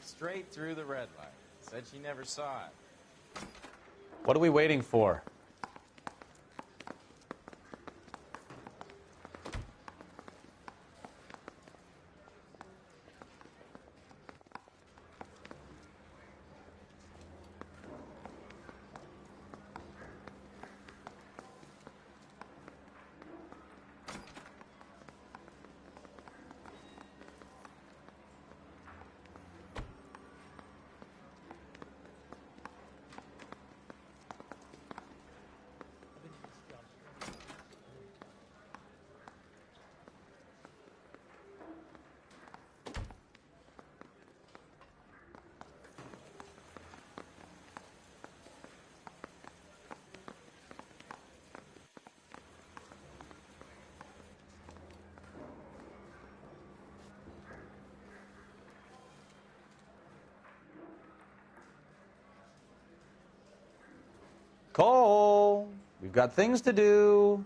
Straight through the red light. Said she never saw it. What are we waiting for? Cole, we've got things to do.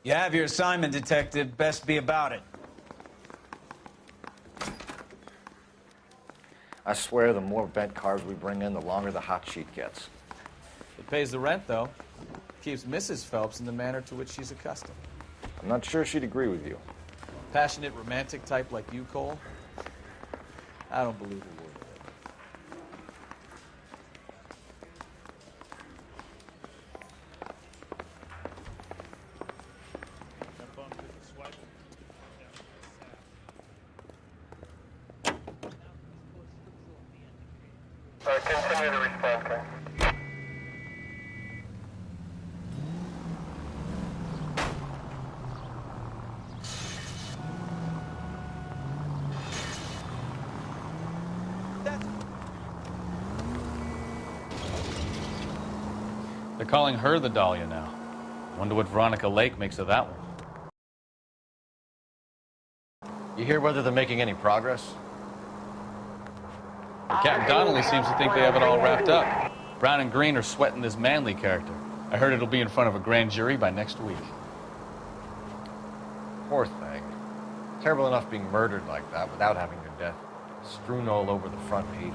You have your assignment, Detective. Best be about it. I swear the more bent cars we bring in, the longer the hot sheet gets. It pays the rent, though. Keeps Mrs. Phelps in the manner to which she's accustomed. I'm not sure she'd agree with you. Passionate, romantic type like you, Cole? I don't believe a word of it. Continue to respond, sir. They're calling her the Dahlia now. Wonder what Veronica Lake makes of that one. You hear whether they're making any progress? Captain Donnelly seems to think they have it all wrapped up. Brown and Green are sweating this Manley character. I heard it'll be in front of a grand jury by next week. Poor thing. Terrible enough being murdered like that without having her death strewn all over the front pages.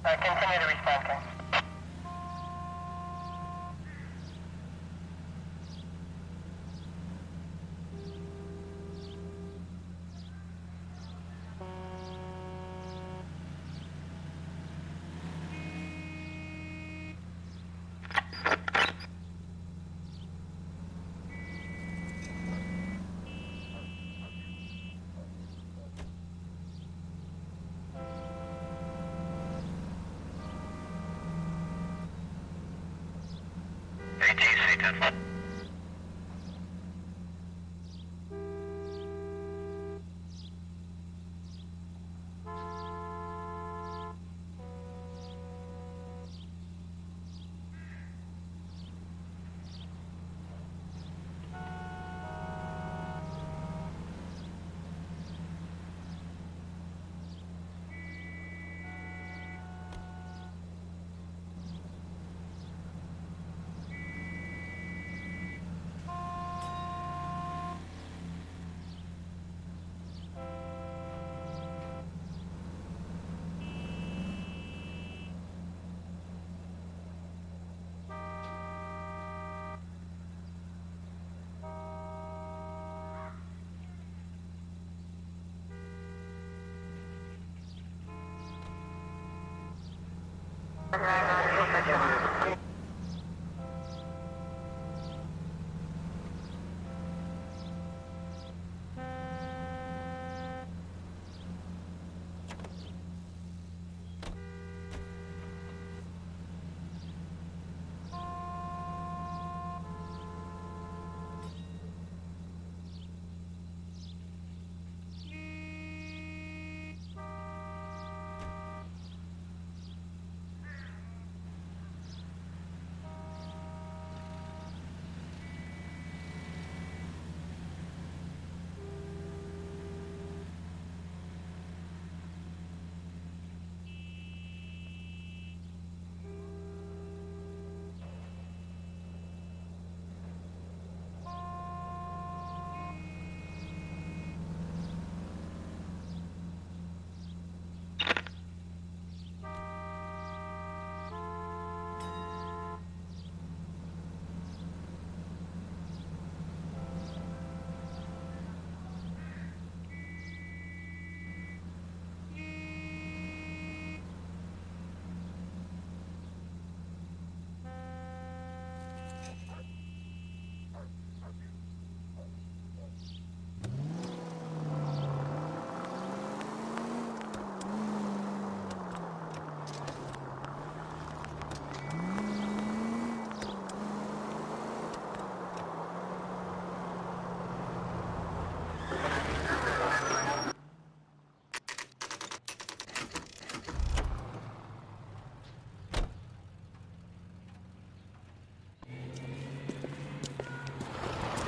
Continue to respond, sir.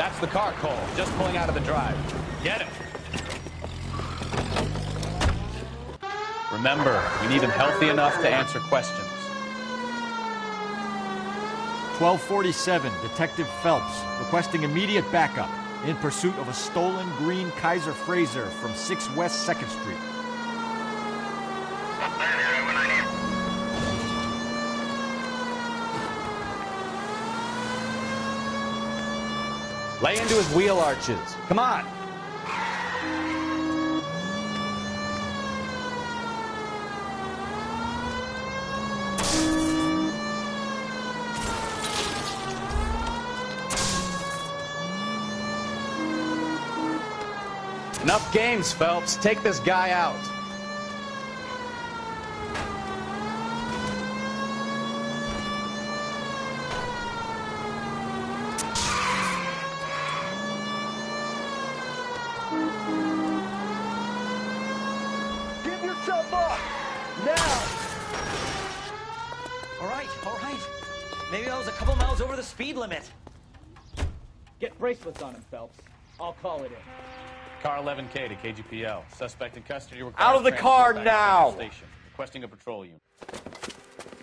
That's the car, Cole. Just pulling out of the drive. Get him. Remember, we need him healthy enough to answer questions. 1247, Detective Phelps, requesting immediate backup in pursuit of a stolen green Kaiser Frazer from 6 West 2nd Street. Lay into his wheel arches. Come on. Enough games, Phelps. Take this guy out. Give yourself up! Now! All right. Maybe I was a couple miles over the speed limit. Get bracelets on him, Phelps. I'll call it in. Car 11K to KGPL. Suspect in custody. Out of the car now! Station. Requesting a patrol unit.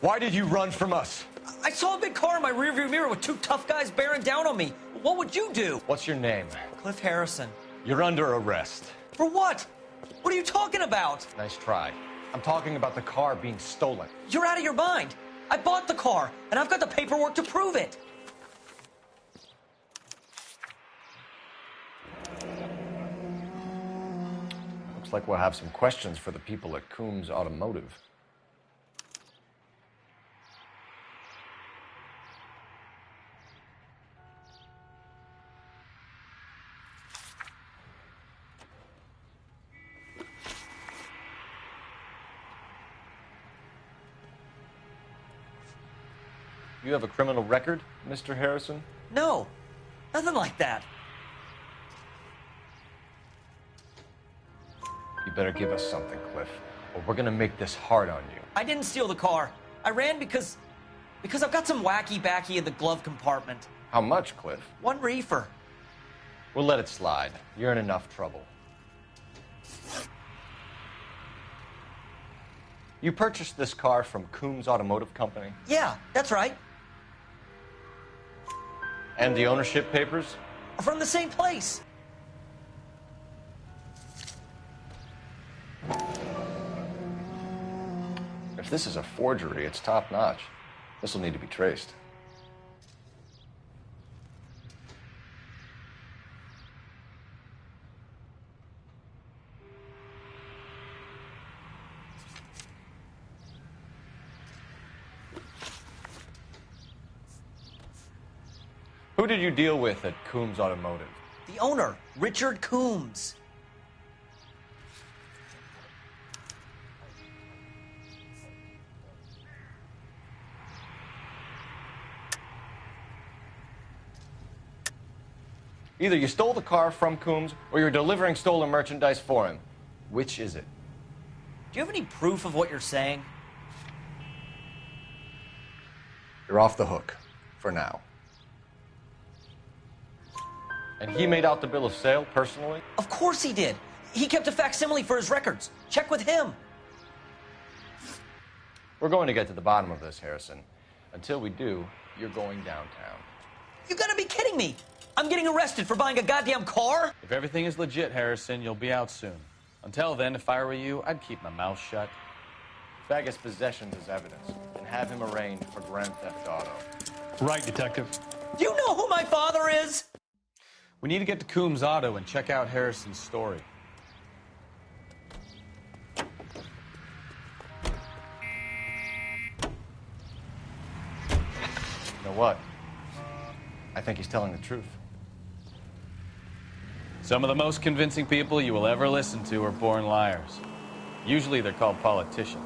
Why did you run from us? I saw a big car in my rearview mirror with 2 tough guys bearing down on me. What would you do? What's your name? Cliff Harrison. You're under arrest. For what? What are you talking about? Nice try. I'm talking about the car being stolen. You're out of your mind. I bought the car, and I've got the paperwork to prove it. Looks like we'll have some questions for the people at Coombs Automotive. You have a criminal record, Mr. Harrison? No, nothing like that. You better give us something, Cliff, or we're gonna make this hard on you. I didn't steal the car. I ran because I've got some wacky backy in the glove compartment. How much, Cliff? 1 reefer. We'll let it slide. You're in enough trouble. You purchased this car from Coombs Automotive Company? Yeah, that's right. And the ownership papers? From the same place. If this is a forgery, it's top-notch. This will need to be traced. Who did you deal with at Coombs Automotive? The owner, Richard Coombs. Either you stole the car from Coombs or you're delivering stolen merchandise for him. Which is it? Do you have any proof of what you're saying? You're off the hook. For now. And he made out the bill of sale personally? Of course he did. He kept a facsimile for his records. Check with him. We're going to get to the bottom of this, Harrison. Until we do, you're going downtown. You gotta be kidding me. I'm getting arrested for buying a goddamn car? If everything is legit, Harrison, you'll be out soon. Until then, if I were you, I'd keep my mouth shut. Fag possessions as evidence and have him arraigned for Grand Theft Auto. Right, Detective. Do you know who my father is? We need to get to Coombs Auto and check out Harrison's story. You know what? I think he's telling the truth. Some of the most convincing people you will ever listen to are born liars. Usually they're called politicians.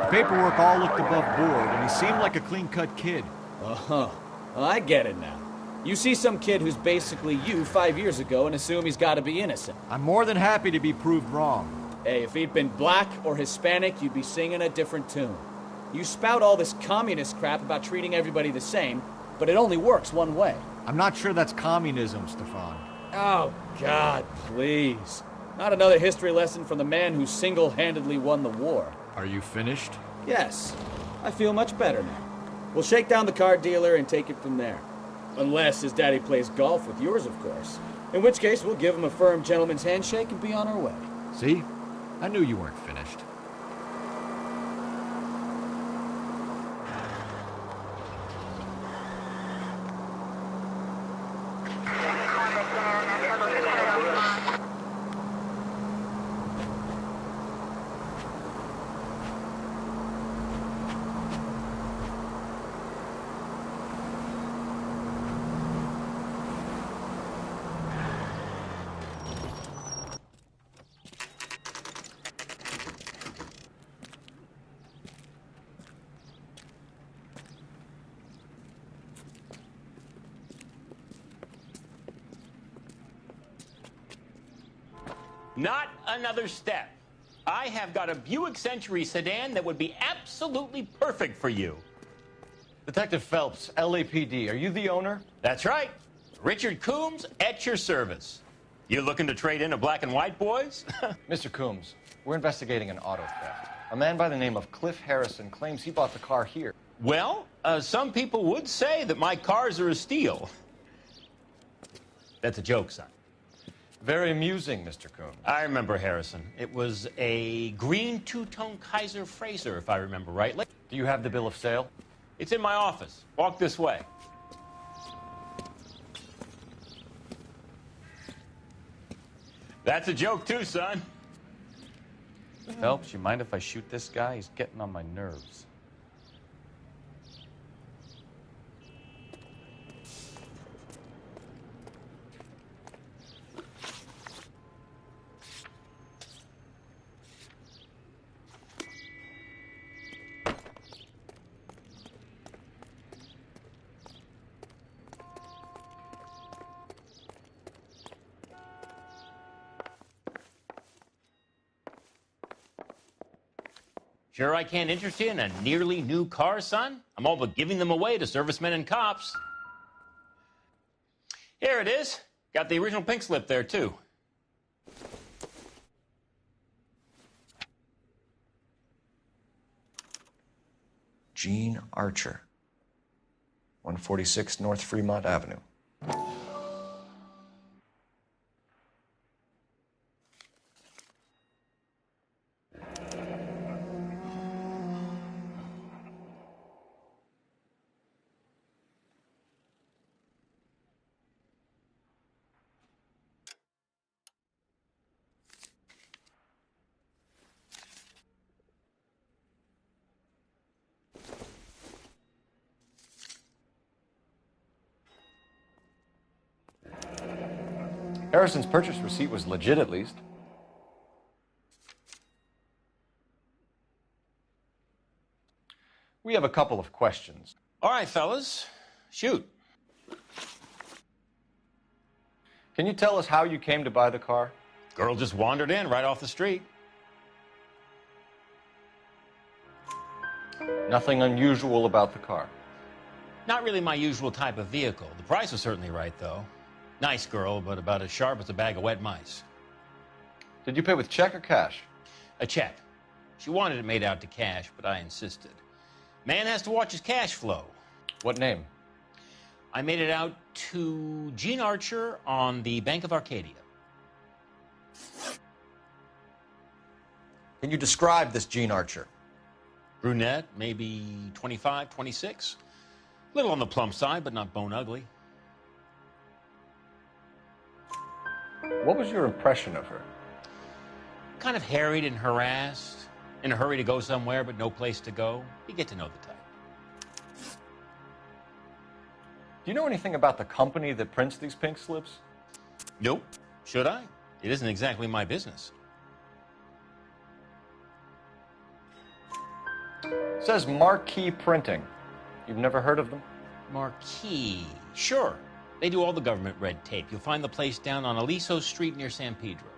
The paperwork all looked above board, and he seemed like a clean-cut kid. Uh-huh. Well, I get it now. You see some kid who's basically you 5 years ago and assume he's got to be innocent. I'm more than happy to be proved wrong. Hey, if he'd been black or Hispanic, you'd be singing a different tune. You spout all this communist crap about treating everybody the same, but it only works one way. I'm not sure that's communism, Stefan. Oh, God, please. Not another history lesson from the man who single-handedly won the war. Are you finished? Yes. I feel much better now. We'll shake down the car dealer and take it from there. Unless his daddy plays golf with yours, of course. In which case, we'll give him a firm gentleman's handshake and be on our way. See? I knew you weren't finished. Not another step. I have got a Buick Century sedan that would be absolutely perfect for you. Detective Phelps, LAPD, are you the owner? That's right. Richard Coombs at your service. You looking to trade in a black and white, boys? Mr. Coombs, we're investigating an auto theft. A man by the name of Cliff Harrison claims he bought the car here. Well, some people would say that my cars are a steal. That's a joke, son. Very amusing, Mr. Coombs. I remember Harrison. It was a green two-tone Kaiser Frazer, if I remember rightly. Do you have the bill of sale? It's in my office. Walk this way. That's a joke, too, son. Phelps, you mind if I shoot this guy? He's getting on my nerves. Sure I can't interest you in a nearly new car, son? I'm all but giving them away to servicemen and cops. Here it is. Got the original pink slip there, too. Gene Archer, 146 North Fremont Avenue. Harrison's purchase receipt was legit, at least. We have a couple of questions. All right, fellas. Shoot. Can you tell us how you came to buy the car? Girl just wandered in right off the street. Nothing unusual about the car. Not really my usual type of vehicle. The price was certainly right, though. Nice girl, but about as sharp as a bag of wet mice. Did you pay with check or cash? A check. She wanted it made out to cash, but I insisted. Man has to watch his cash flow. What name? I made it out to Gene Archer on the Bank of Arcadia. Can you describe this Gene Archer? Brunette, maybe 25, 26. Little on the plump side, but not bone ugly. What was your impression of her? Kind of harried and harassed. In a hurry to go somewhere, but no place to go. You get to know the type. Do you know anything about the company that prints these pink slips? Nope. Should I? It isn't exactly my business. It says Marquee Printing. You've never heard of them? Marquee. Sure. They do all the government red tape. You'll find the place down on Aliso Street near San Pedro.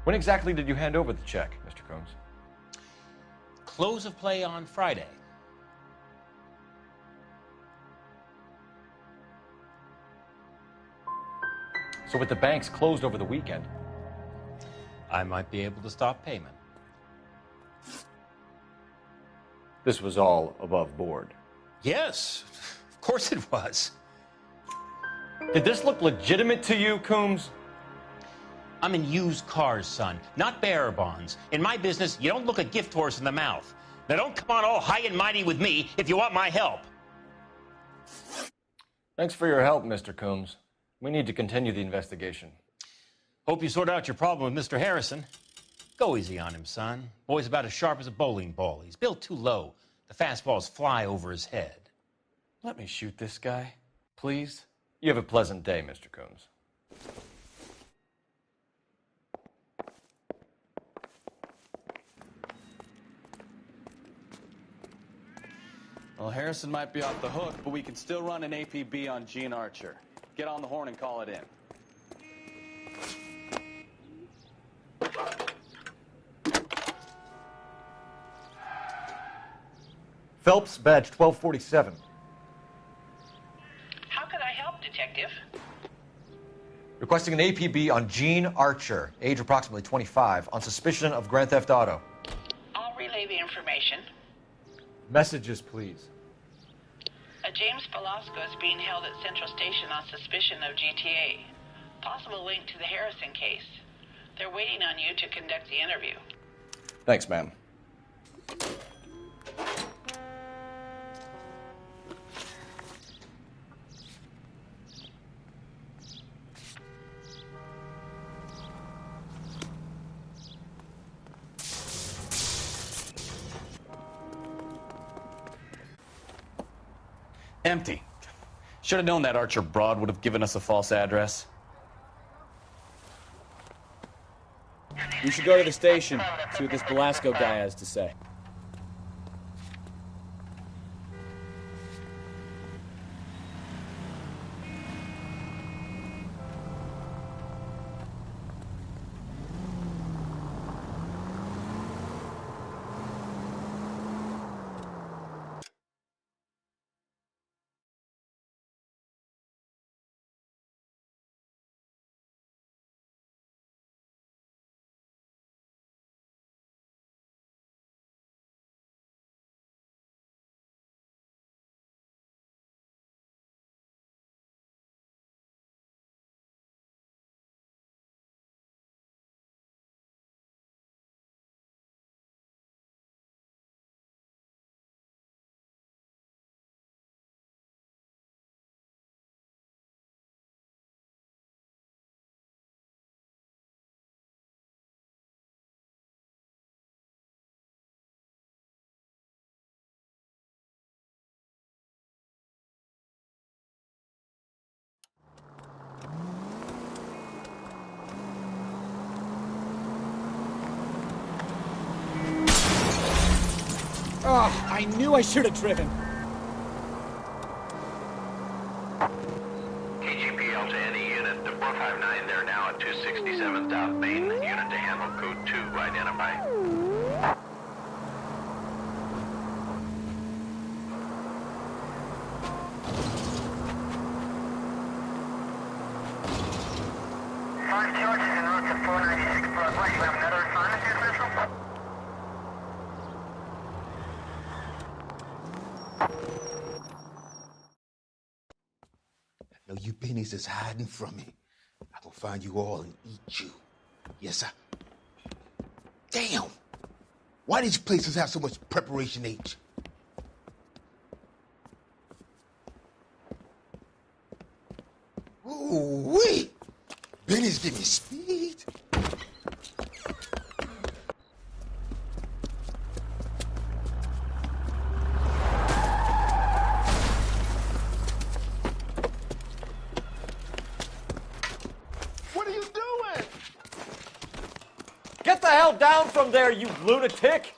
When exactly did you hand over the check, Mr. Combs? Close of play on Friday. So with the banks closed over the weekend, I might be able to stop payment. this was all above board. Yes, of course it was. Did this look legitimate to you, Coombs? I'm in used cars, son, not bearer bonds. In my business, you don't look a gift horse in the mouth. Now don't come on all high and mighty with me if you want my help. Thanks for your help, Mr. Coombs. We need to continue the investigation. Hope you sort out your problem with Mr. Harrison. Go easy on him, son. Boy's about as sharp as a bowling ball. He's built too low. The fastballs fly over his head. Let me shoot this guy, please. You have a pleasant day, Mr. Coombs. Well, Harrison might be off the hook, but we can still run an APB on Gene Archer. Get on the horn and call it in. Phelps, badge 1247. How could I help, Detective? Requesting an APB on Gene Archer, age approximately 25, on suspicion of Grand Theft Auto. I'll relay the information. Messages, please. A James Velasco is being held at Central Station on suspicion of GTA. Possible link to the Harrison case. They're waiting on you to conduct the interview. Thanks, ma'am. Empty. Should have known that Archer broad would have given us a false address. We should go to the station, see what this Velasco guy has to say. Oh, I knew I should have driven. KGPL to any unit. The 459, they're now at 267 South Main. Unit to handle code 2, identify. Five charges en route to 496 Broadway. You have another assignment here, Central? No, you pennies is hiding from me. I'm gonna find you all and eat you. Yes, sir. Damn! Why these places have so much preparation H? Ooh-wee! Benny's give me speed. What are you doing? Get the hell down from there, you lunatic!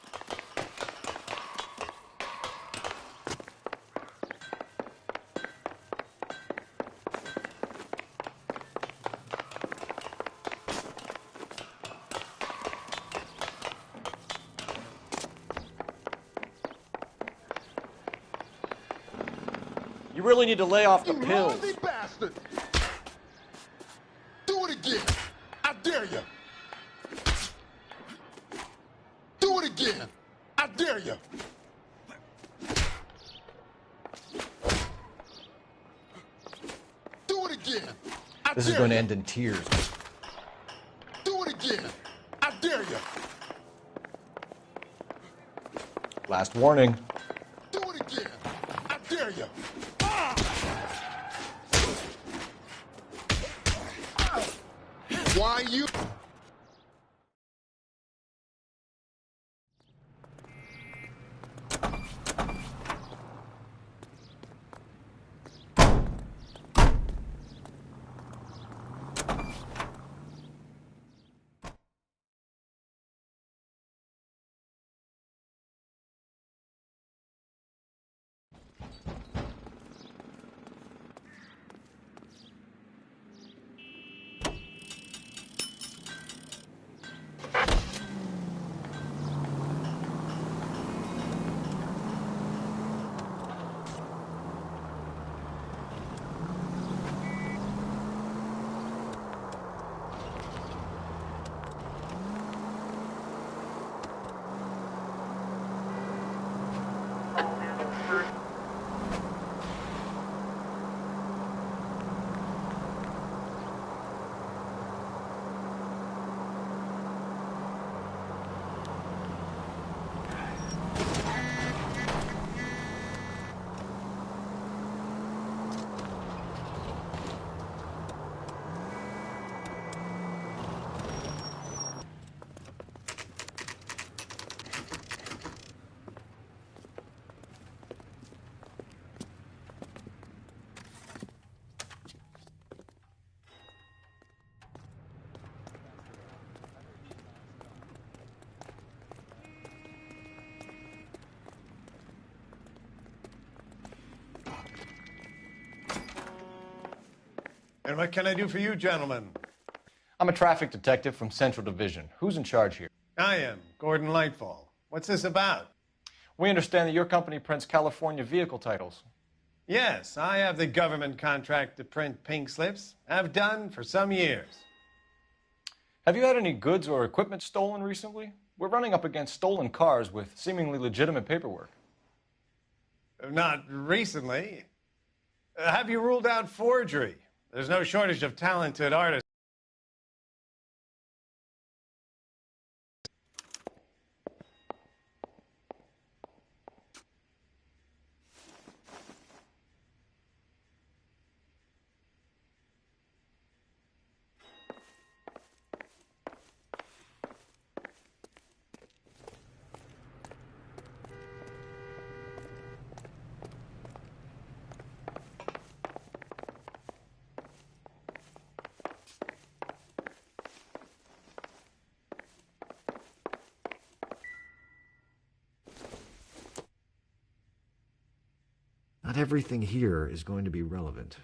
You really need to lay off the pills. Lazy bastard! Do it again! I dare you! Do it again! I dare you! Do it again! I This is dare going to you. end in tears. Do it again! I dare you! Last warning. Do it again! I dare you! Why you? And what can I do for you, gentlemen? I'm a traffic detective from Central Division. Who's in charge here? I am, Gordon Lightfall. What's this about? We understand that your company prints California vehicle titles. Yes, I have the government contract to print pink slips. I've done for some years. Have you had any goods or equipment stolen recently? We're running up against stolen cars with seemingly legitimate paperwork. Not recently. Have you ruled out forgery? There's no shortage of talented artists. Not everything here is going to be relevant.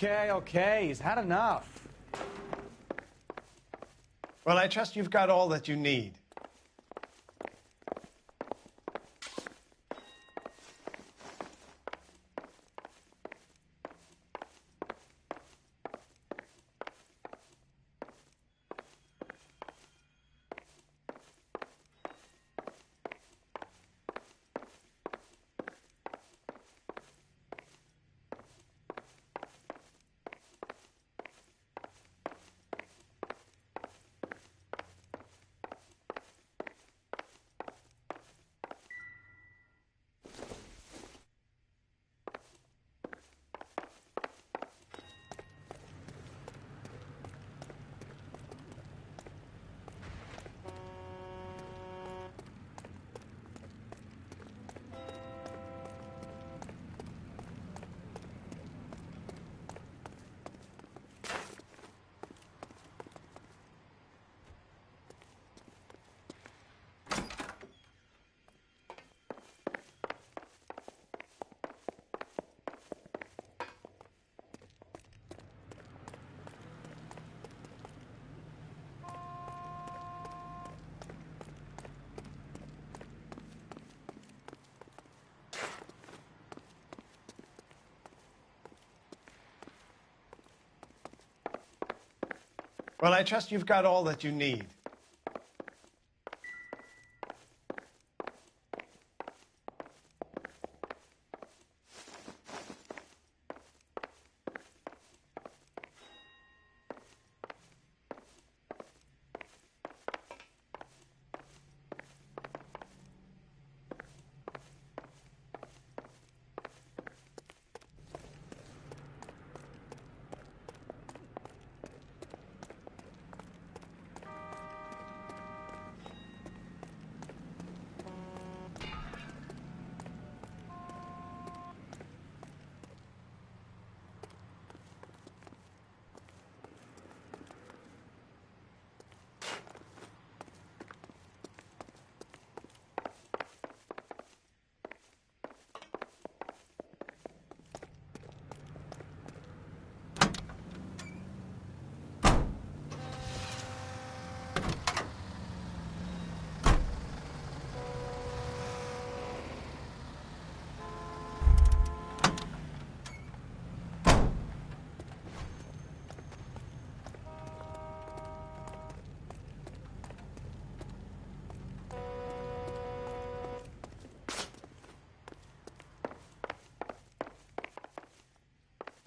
Okay, he's had enough. Well, I trust you've got all that you need. Well, I trust you've got all that you need.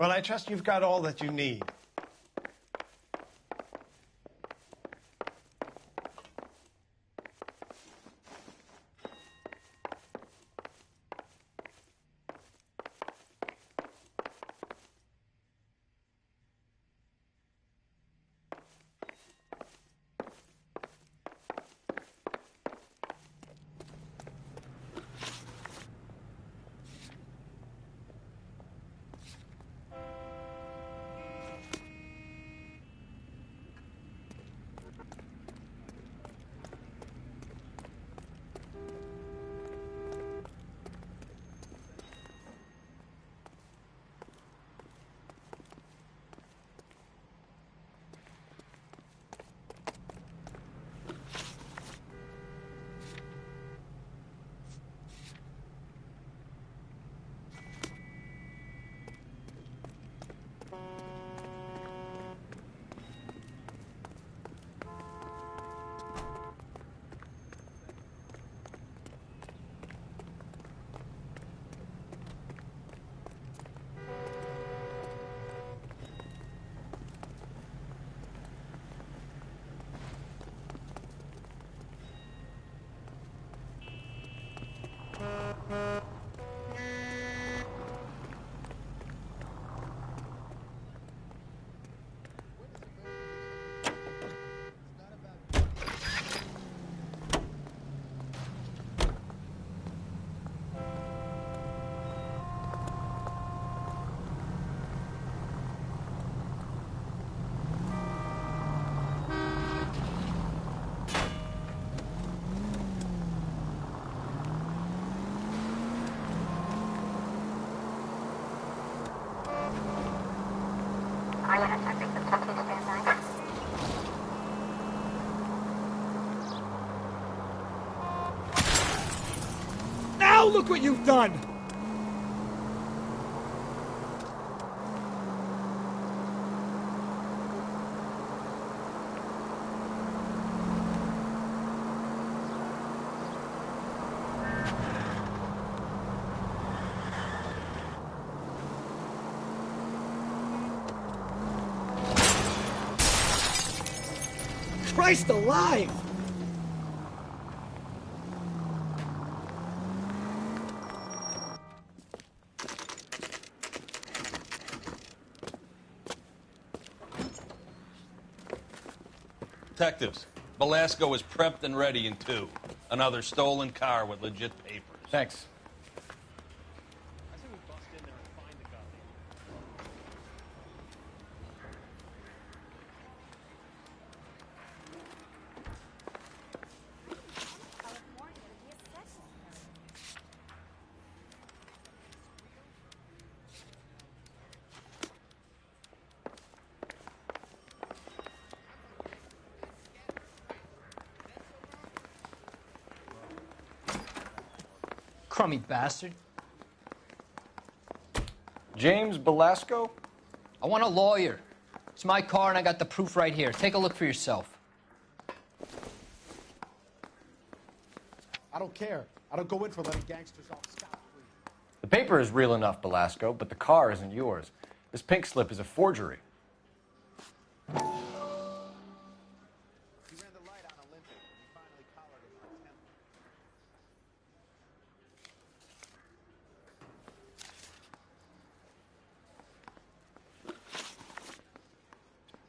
Well, I trust you've got all that you need. Now look what you've done! Christ alive! Detectives, Velasco is prepped and ready in 2. Another stolen car with legit papers. Thanks. Crummy bastard. James Velasco? I want a lawyer. It's my car, and I got the proof right here. Take a look for yourself. I don't care. I don't go in for letting gangsters off scot-free. The paper is real enough, Belasco, but the car isn't yours. This pink slip is a forgery.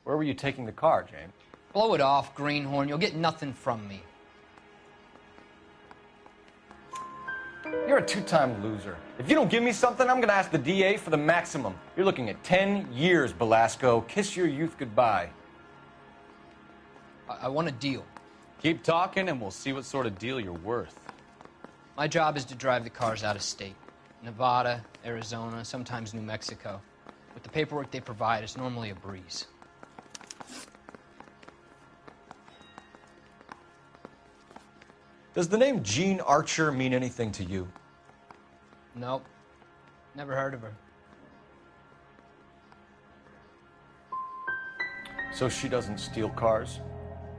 Where were you taking the car, James? Blow it off, greenhorn. You'll get nothing from me. You're a two-time loser. If you don't give me something, I'm going to ask the DA for the maximum. You're looking at 10 years, Belasco. Kiss your youth goodbye. I want a deal. Keep talking and we'll see what sort of deal you're worth. My job is to drive the cars out of state. Nevada, Arizona, sometimes New Mexico. With the paperwork they provide, it's normally a breeze. Does the name Jean Archer mean anything to you? Nope. Never heard of her. So she doesn't steal cars?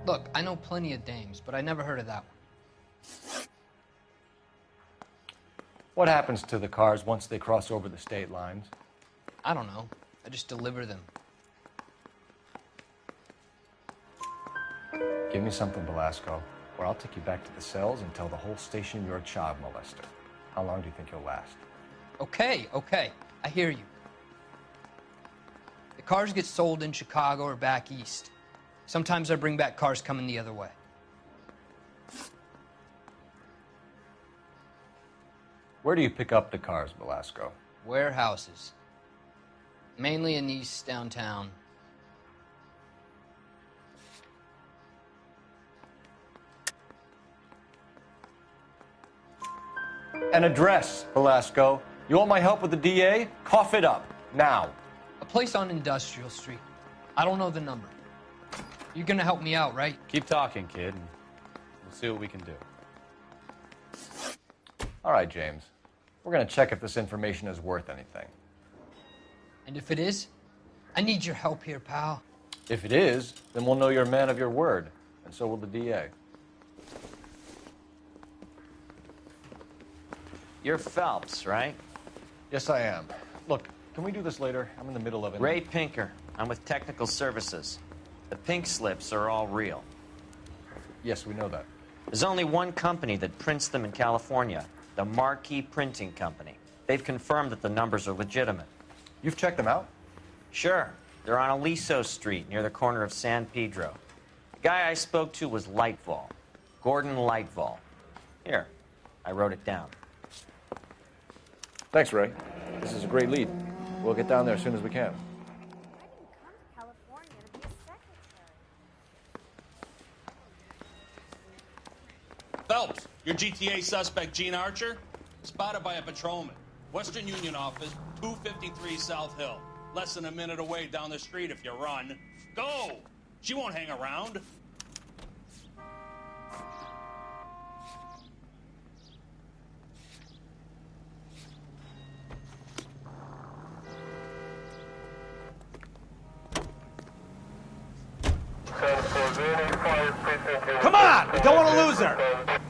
Look, I know plenty of dames, but I never heard of that one. What happens to the cars once they cross over the state lines? I don't know. I just deliver them. Give me something, Belasco, or I'll take you back to the cells and tell the whole station you're a child molester. How long do you think you'll last? Okay. I hear you. The cars get sold in Chicago or back east. Sometimes I bring back cars coming the other way. Where do you pick up the cars, Belasco? Warehouses. Mainly in East downtown. An address, Belasco. You want my help with the DA? Cough it up, now. A place on Industrial Street. I don't know the number. You're gonna help me out, right? Keep talking, kid, and we'll see what we can do. All right, James. We're gonna check if this information is worth anything. And if it is, I need your help here, pal. If it is, then we'll know you're a man of your word, and so will the DA. You're Phelps, right? Yes, I am. Look, can we do this later? I'm in the middle of it. Ray Pinker. I'm with Technical Services. The pink slips are all real. Yes, we know that. There's only one company that prints them in California, the Marquee Printing Company. They've confirmed that the numbers are legitimate. You've checked them out? Sure. They're on Aliso Street, near the corner of San Pedro. The guy I spoke to was Lightval. Gordon Lightval. Here, I wrote it down. Thanks, Ray. This is a great lead. We'll get down there as soon as we can. Phelps, your GTA suspect, Jean Archer, spotted by a patrolman. Western Union office, 253 South Hill. Less than a minute away down the street if you run. Go! She won't hang around. Come on! We don't want to lose her!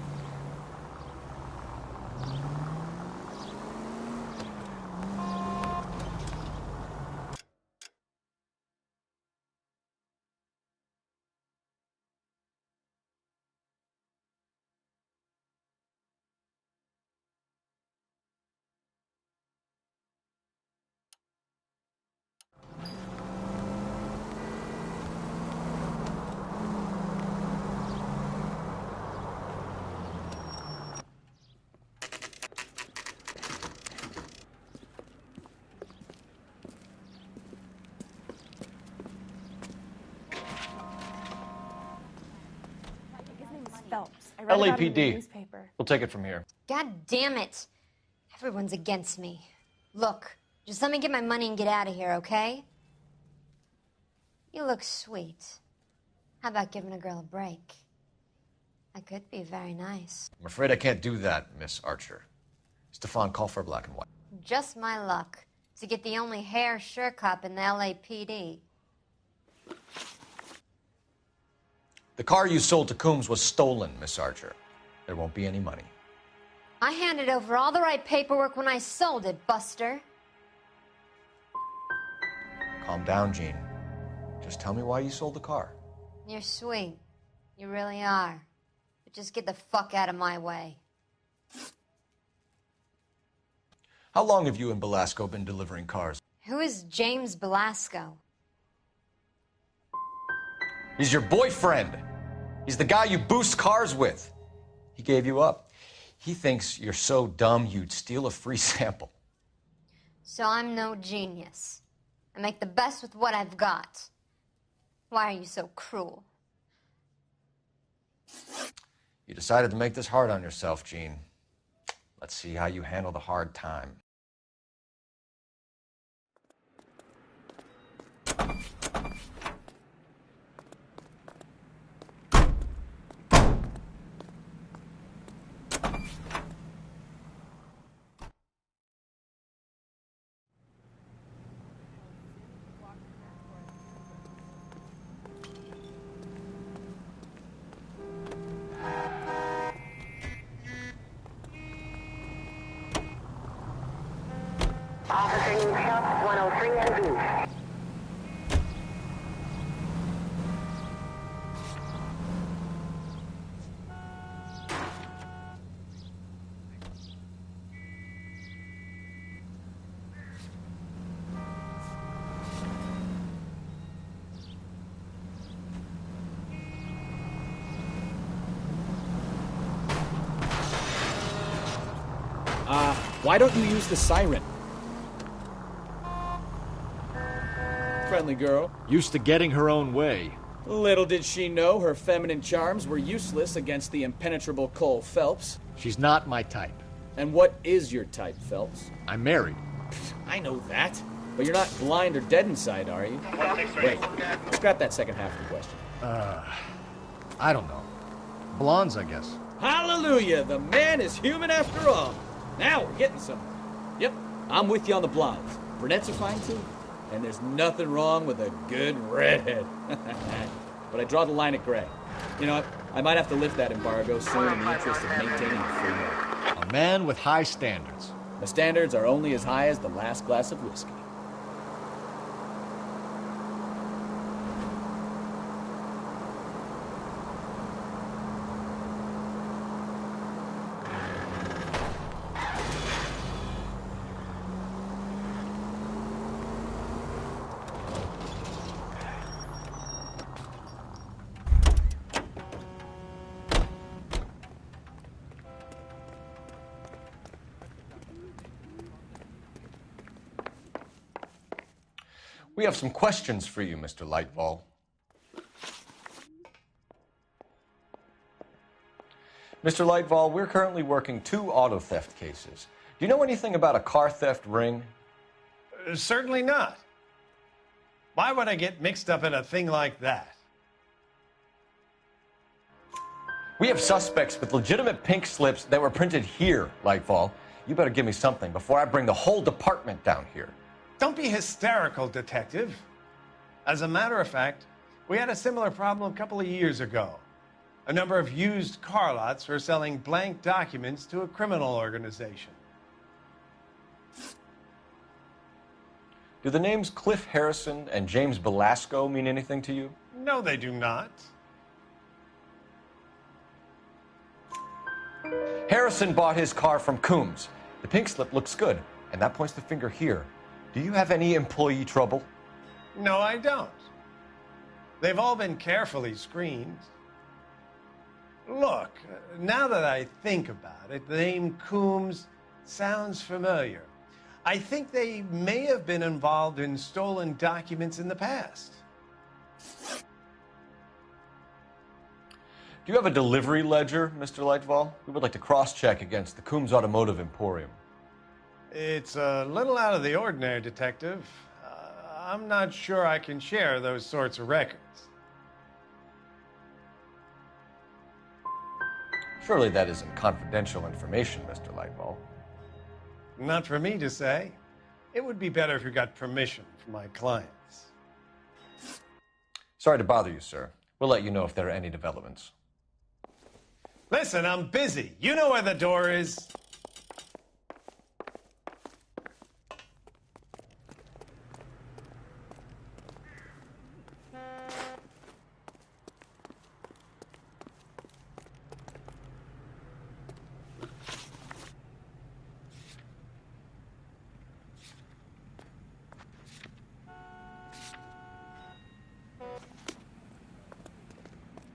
Phelps. I read about him in the LAPD. newspaper. We'll take it from here. God damn it. Everyone's against me. Look, just let me get my money and get out of here, okay? You look sweet. How about giving a girl a break? I could be very nice. I'm afraid I can't do that, Miss Archer. Stefan, call for black and white. Just my luck to get the only hair sure cop in the LAPD. The car you sold to Coombs was stolen, Miss Archer. There won't be any money. I handed over all the right paperwork when I sold it, Buster. Calm down, Jean. Just tell me why you sold the car. You're sweet. You really are. But just get the fuck out of my way. How long have you and Belasco been delivering cars? Who is James Belasco? He's your boyfriend. He's the guy you boost cars with. He gave you up. He thinks you're so dumb you'd steal a free sample. So I'm no genius. I make the best with what I've got. Why are you so cruel? You decided to make this hard on yourself, Jean. Let's see how you handle the hard time. Officer needs help, 103 and V. Why don't you use the siren? Friendly girl. Used to getting her own way. Little did she know her feminine charms were useless against the impenetrable Cole Phelps. She's not my type. And what is your type, Phelps? I'm married. I know that. But you're not blind or dead inside, are you? Wait, scrap that second half of the question. I don't know. Blondes, I guess. Hallelujah! The man is human after all. Now we're getting somewhere. Yep, I'm with you on the blondes. Brunettes are fine too. And there's nothing wrong with a good redhead. But I draw the line at gray. You know what? I might have to lift that embargo soon in the interest of maintaining a free market. A man with high standards. The standards are only as high as the last glass of whiskey. We have some questions for you, Mr. Lightval. Mr. Lightval, we're currently working 2 auto theft cases. Do you know anything about a car theft ring? Certainly not. Why would I get mixed up in a thing like that? We have suspects with legitimate pink slips that were printed here, Lightval. You better give me something before I bring the whole department down here. Don't be hysterical, Detective. As a matter of fact, we had a similar problem a couple of years ago. A number of used car lots were selling blank documents to a criminal organization. Do the names Cliff Harrison and James Belasco mean anything to you? No, they do not. Harrison bought his car from Coombs. The pink slip looks good, and that points the finger here. Do you have any employee trouble? No, I don't. They've all been carefully screened. Look, now that I think about it, the name Coombs sounds familiar. I think they may have been involved in stolen documents in the past. Do you have a delivery ledger, Mr. Lightval? We would like to cross-check against the Coombs Automotive Emporium. It's a little out of the ordinary, Detective. I'm not sure I can share those sorts of records. Surely that isn't confidential information, Mr. Lightval. Not for me to say. It would be better if you got permission from my clients. Sorry to bother you, sir. We'll let you know if there are any developments. Listen, I'm busy. You know where the door is.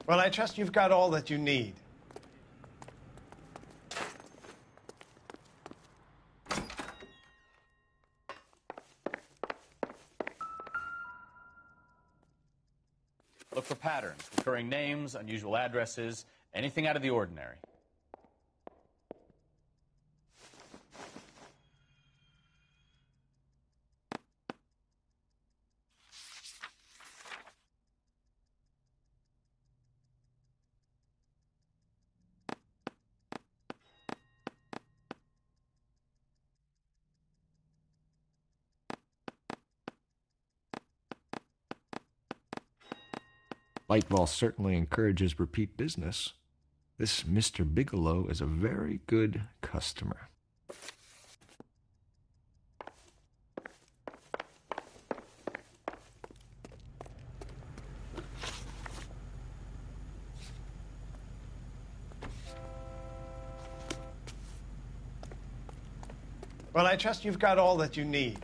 Well, I trust you've got all that you need. Look for patterns, recurring names, unusual addresses, anything out of the ordinary. Lightball certainly encourages repeat business. This Mr. Bigelow is a very good customer. Well, I trust you've got all that you need.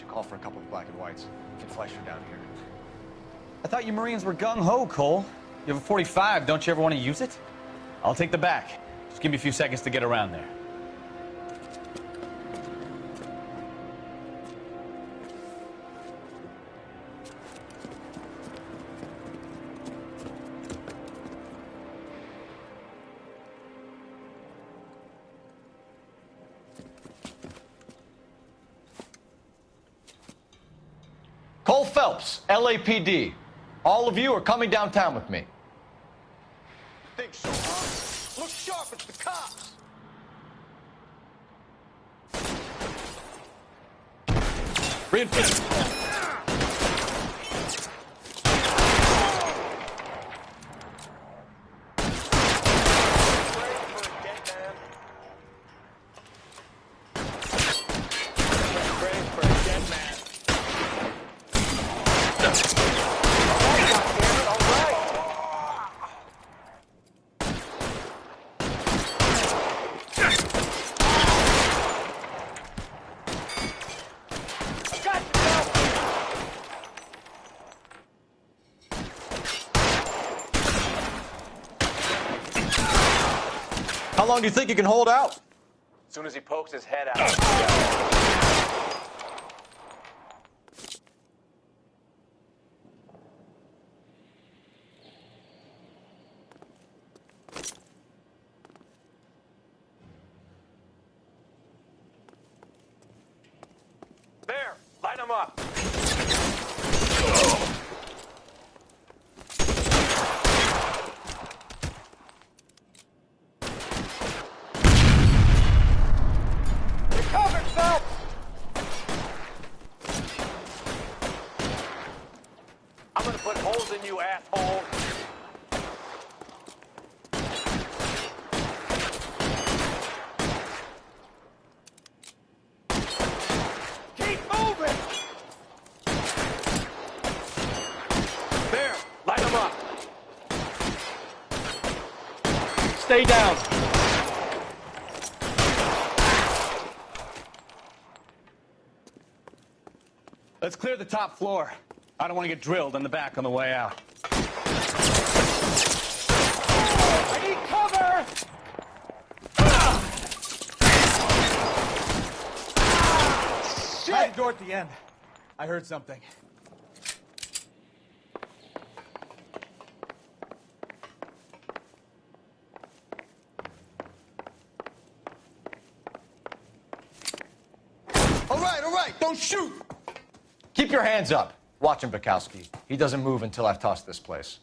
Call for a couple of black and whites. Get Fleischer down here. I thought you Marines were gung-ho, Cole. You have a 45. Don't you ever want to use it? I'll take the back. Just give me a few seconds to get around there. Cole Phelps, LAPD. All of you are coming downtown with me. Think so, huh? Look sharp, it's the cops. Reinforcement. How long do you think you can hold out? As soon as he pokes his head out. There! Light him up! You're covered, Phelps! I'm gonna put holes in you, asshole! Keep moving! There! Light him up! Stay down. Let's clear the top floor. I don't want to get drilled in the back on the way out. I need cover! Shit! I had the door at the end. I heard something. All right, don't shoot! Keep your hands up. Watch him, Bukowski. He doesn't move until I've tossed this place.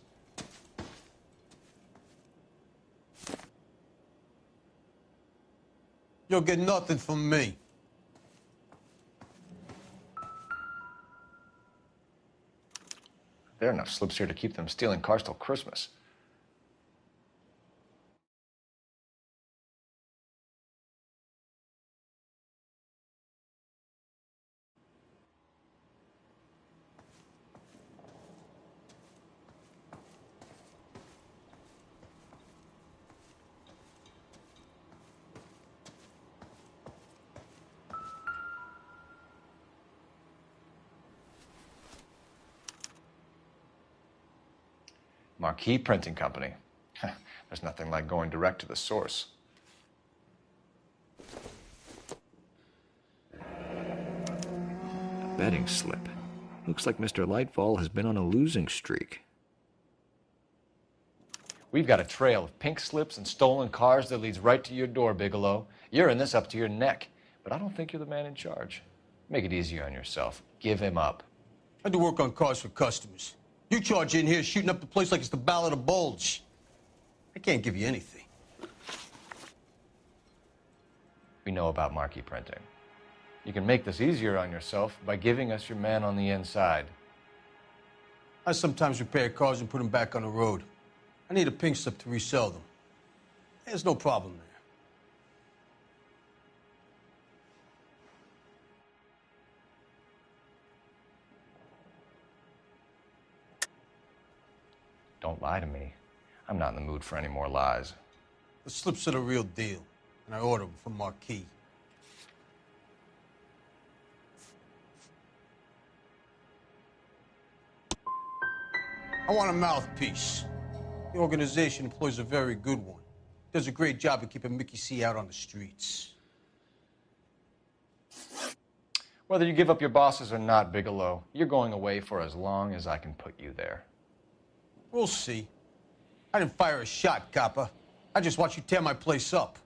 You'll get nothing from me. There are enough slips here to keep them stealing cars till Christmas. Marquee Printing Company. There's nothing like going direct to the source. Betting slip. Looks like Mr. Lightfall has been on a losing streak. We've got a trail of pink slips and stolen cars that leads right to your door, Bigelow. You're in this up to your neck, but I don't think you're the man in charge. Make it easier on yourself. Give him up. I do work on cars for customers. You charge in here shooting up the place like it's the Ballad of Bulge. I can't give you anything. We know about marquee printing. You can make this easier on yourself by giving us your man on the inside. I sometimes repair cars and put them back on the road. I need a pink slip to resell them. There's no problem there. Don't lie to me. I'm not in the mood for any more lies. The slips are the real deal, and I ordered them from Marquis. I want a mouthpiece. The organization employs a very good one. Does a great job of keeping Mickey C out on the streets. Whether you give up your bosses or not, Bigelow, you're going away for as long as I can put you there. We'll see. I didn't fire a shot, copper. I just watched you tear my place up.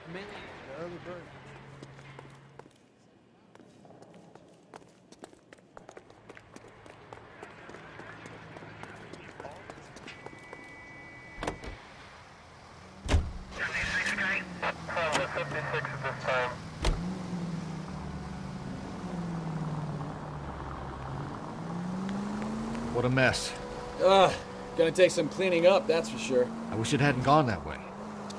The early bird. What a mess. Gonna take some cleaning up, that's for sure. I wish it hadn't gone that way.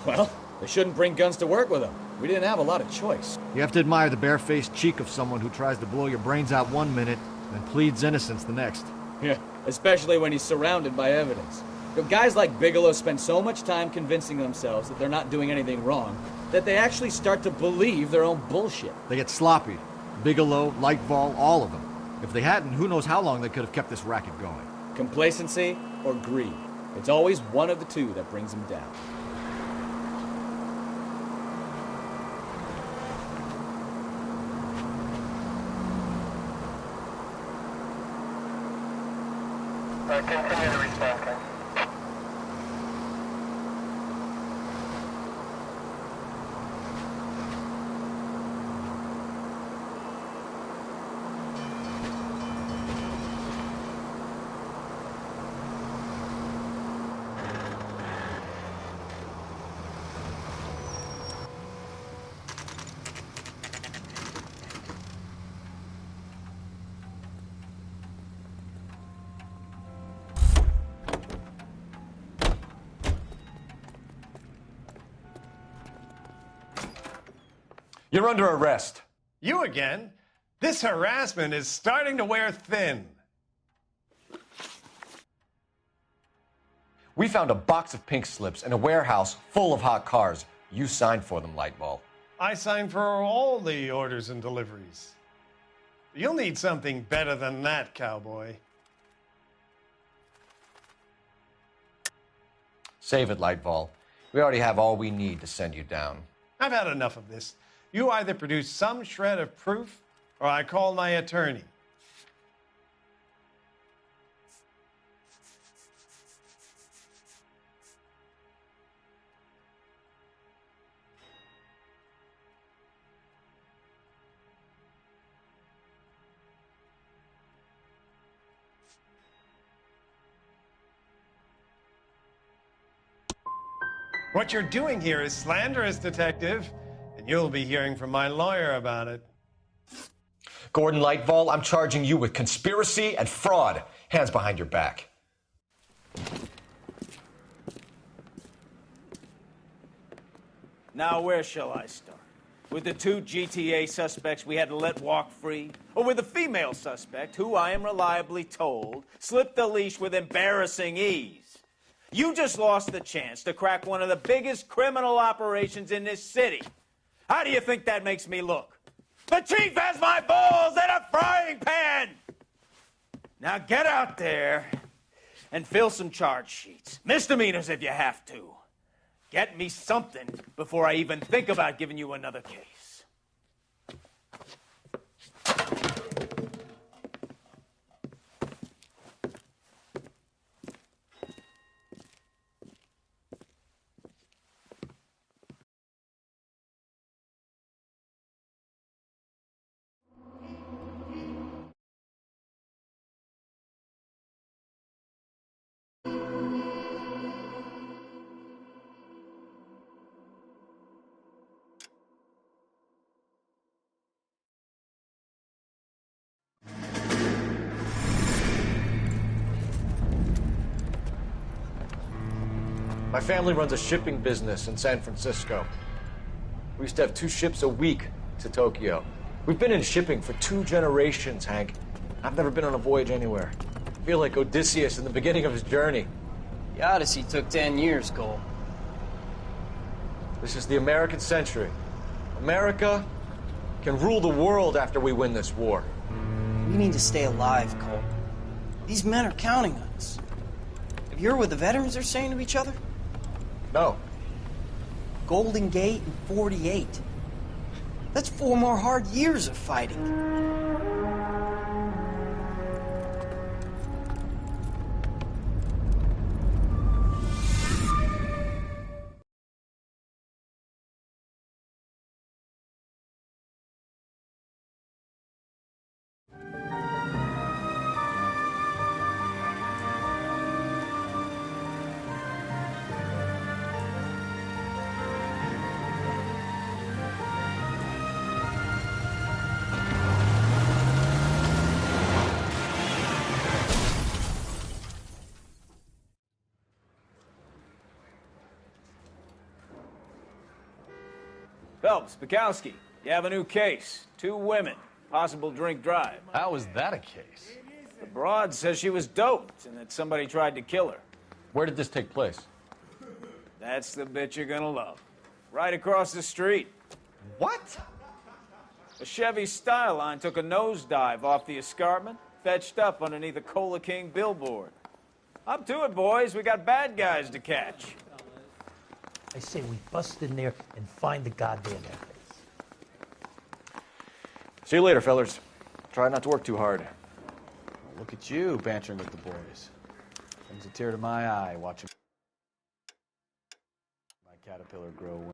Well, they shouldn't bring guns to work with them. We didn't have a lot of choice. You have to admire the barefaced cheek of someone who tries to blow your brains out one minute and pleads innocence the next. Yeah, especially when he's surrounded by evidence. You know, guys like Bigelow spend so much time convincing themselves that they're not doing anything wrong that they actually start to believe their own bullshit. They get sloppy. Bigelow, Lightball, all of them. If they hadn't, who knows how long they could have kept this racket going. Complacency or greed. It's always one of the two that brings them down. Continue to respond, Ken. You're under arrest. You again? This harassment is starting to wear thin. We found a box of pink slips in a warehouse full of hot cars. You signed for them, Lightball. I signed for all the orders and deliveries. You'll need something better than that, cowboy. Save it, Lightball. We already have all we need to send you down. I've had enough of this. You either produce some shred of proof, or I call my attorney. What you're doing here is slanderous, Detective. And you'll be hearing from my lawyer about it. Gordon Lightball, I'm charging you with conspiracy and fraud. Hands behind your back. Now, where shall I start? With the two GTA suspects we had to let walk free? Or with the female suspect, who I am reliably told slipped the leash with embarrassing ease? You just lost the chance to crack one of the biggest criminal operations in this city. How do you think that makes me look? The chief has my balls in a frying pan! Now get out there and fill some charge sheets. Misdemeanors if you have to. Get me something before I even think about giving you another case. My family runs a shipping business in San Francisco. We used to have 2 ships a week to Tokyo. We've been in shipping for 2 generations, Hank. I've never been on a voyage anywhere. I feel like Odysseus in the beginning of his journey. The Odyssey took 10 years, Cole. This is the American century. America can rule the world after we win this war. We need to stay alive, Cole. These men are counting on us. Have you heard what the veterans are saying to each other? No. Golden Gate and 48. That's 4 more hard years of fighting. Phelps, Bukowski, you have a new case. 2 women, possible drink drive. How is that a case? The broad says she was doped and that somebody tried to kill her. Where did this take place? That's the bit you're gonna love. Right across the street. What? A Chevy Styline took a nosedive off the escarpment, fetched up underneath a Cola King billboard. Up to it, boys. We got bad guys to catch. I say we bust in there and find the goddamn evidence. See you later, fellers. Try not to work too hard. Look at you bantering with the boys. Brings a tear to my eye watching my caterpillar grow wings.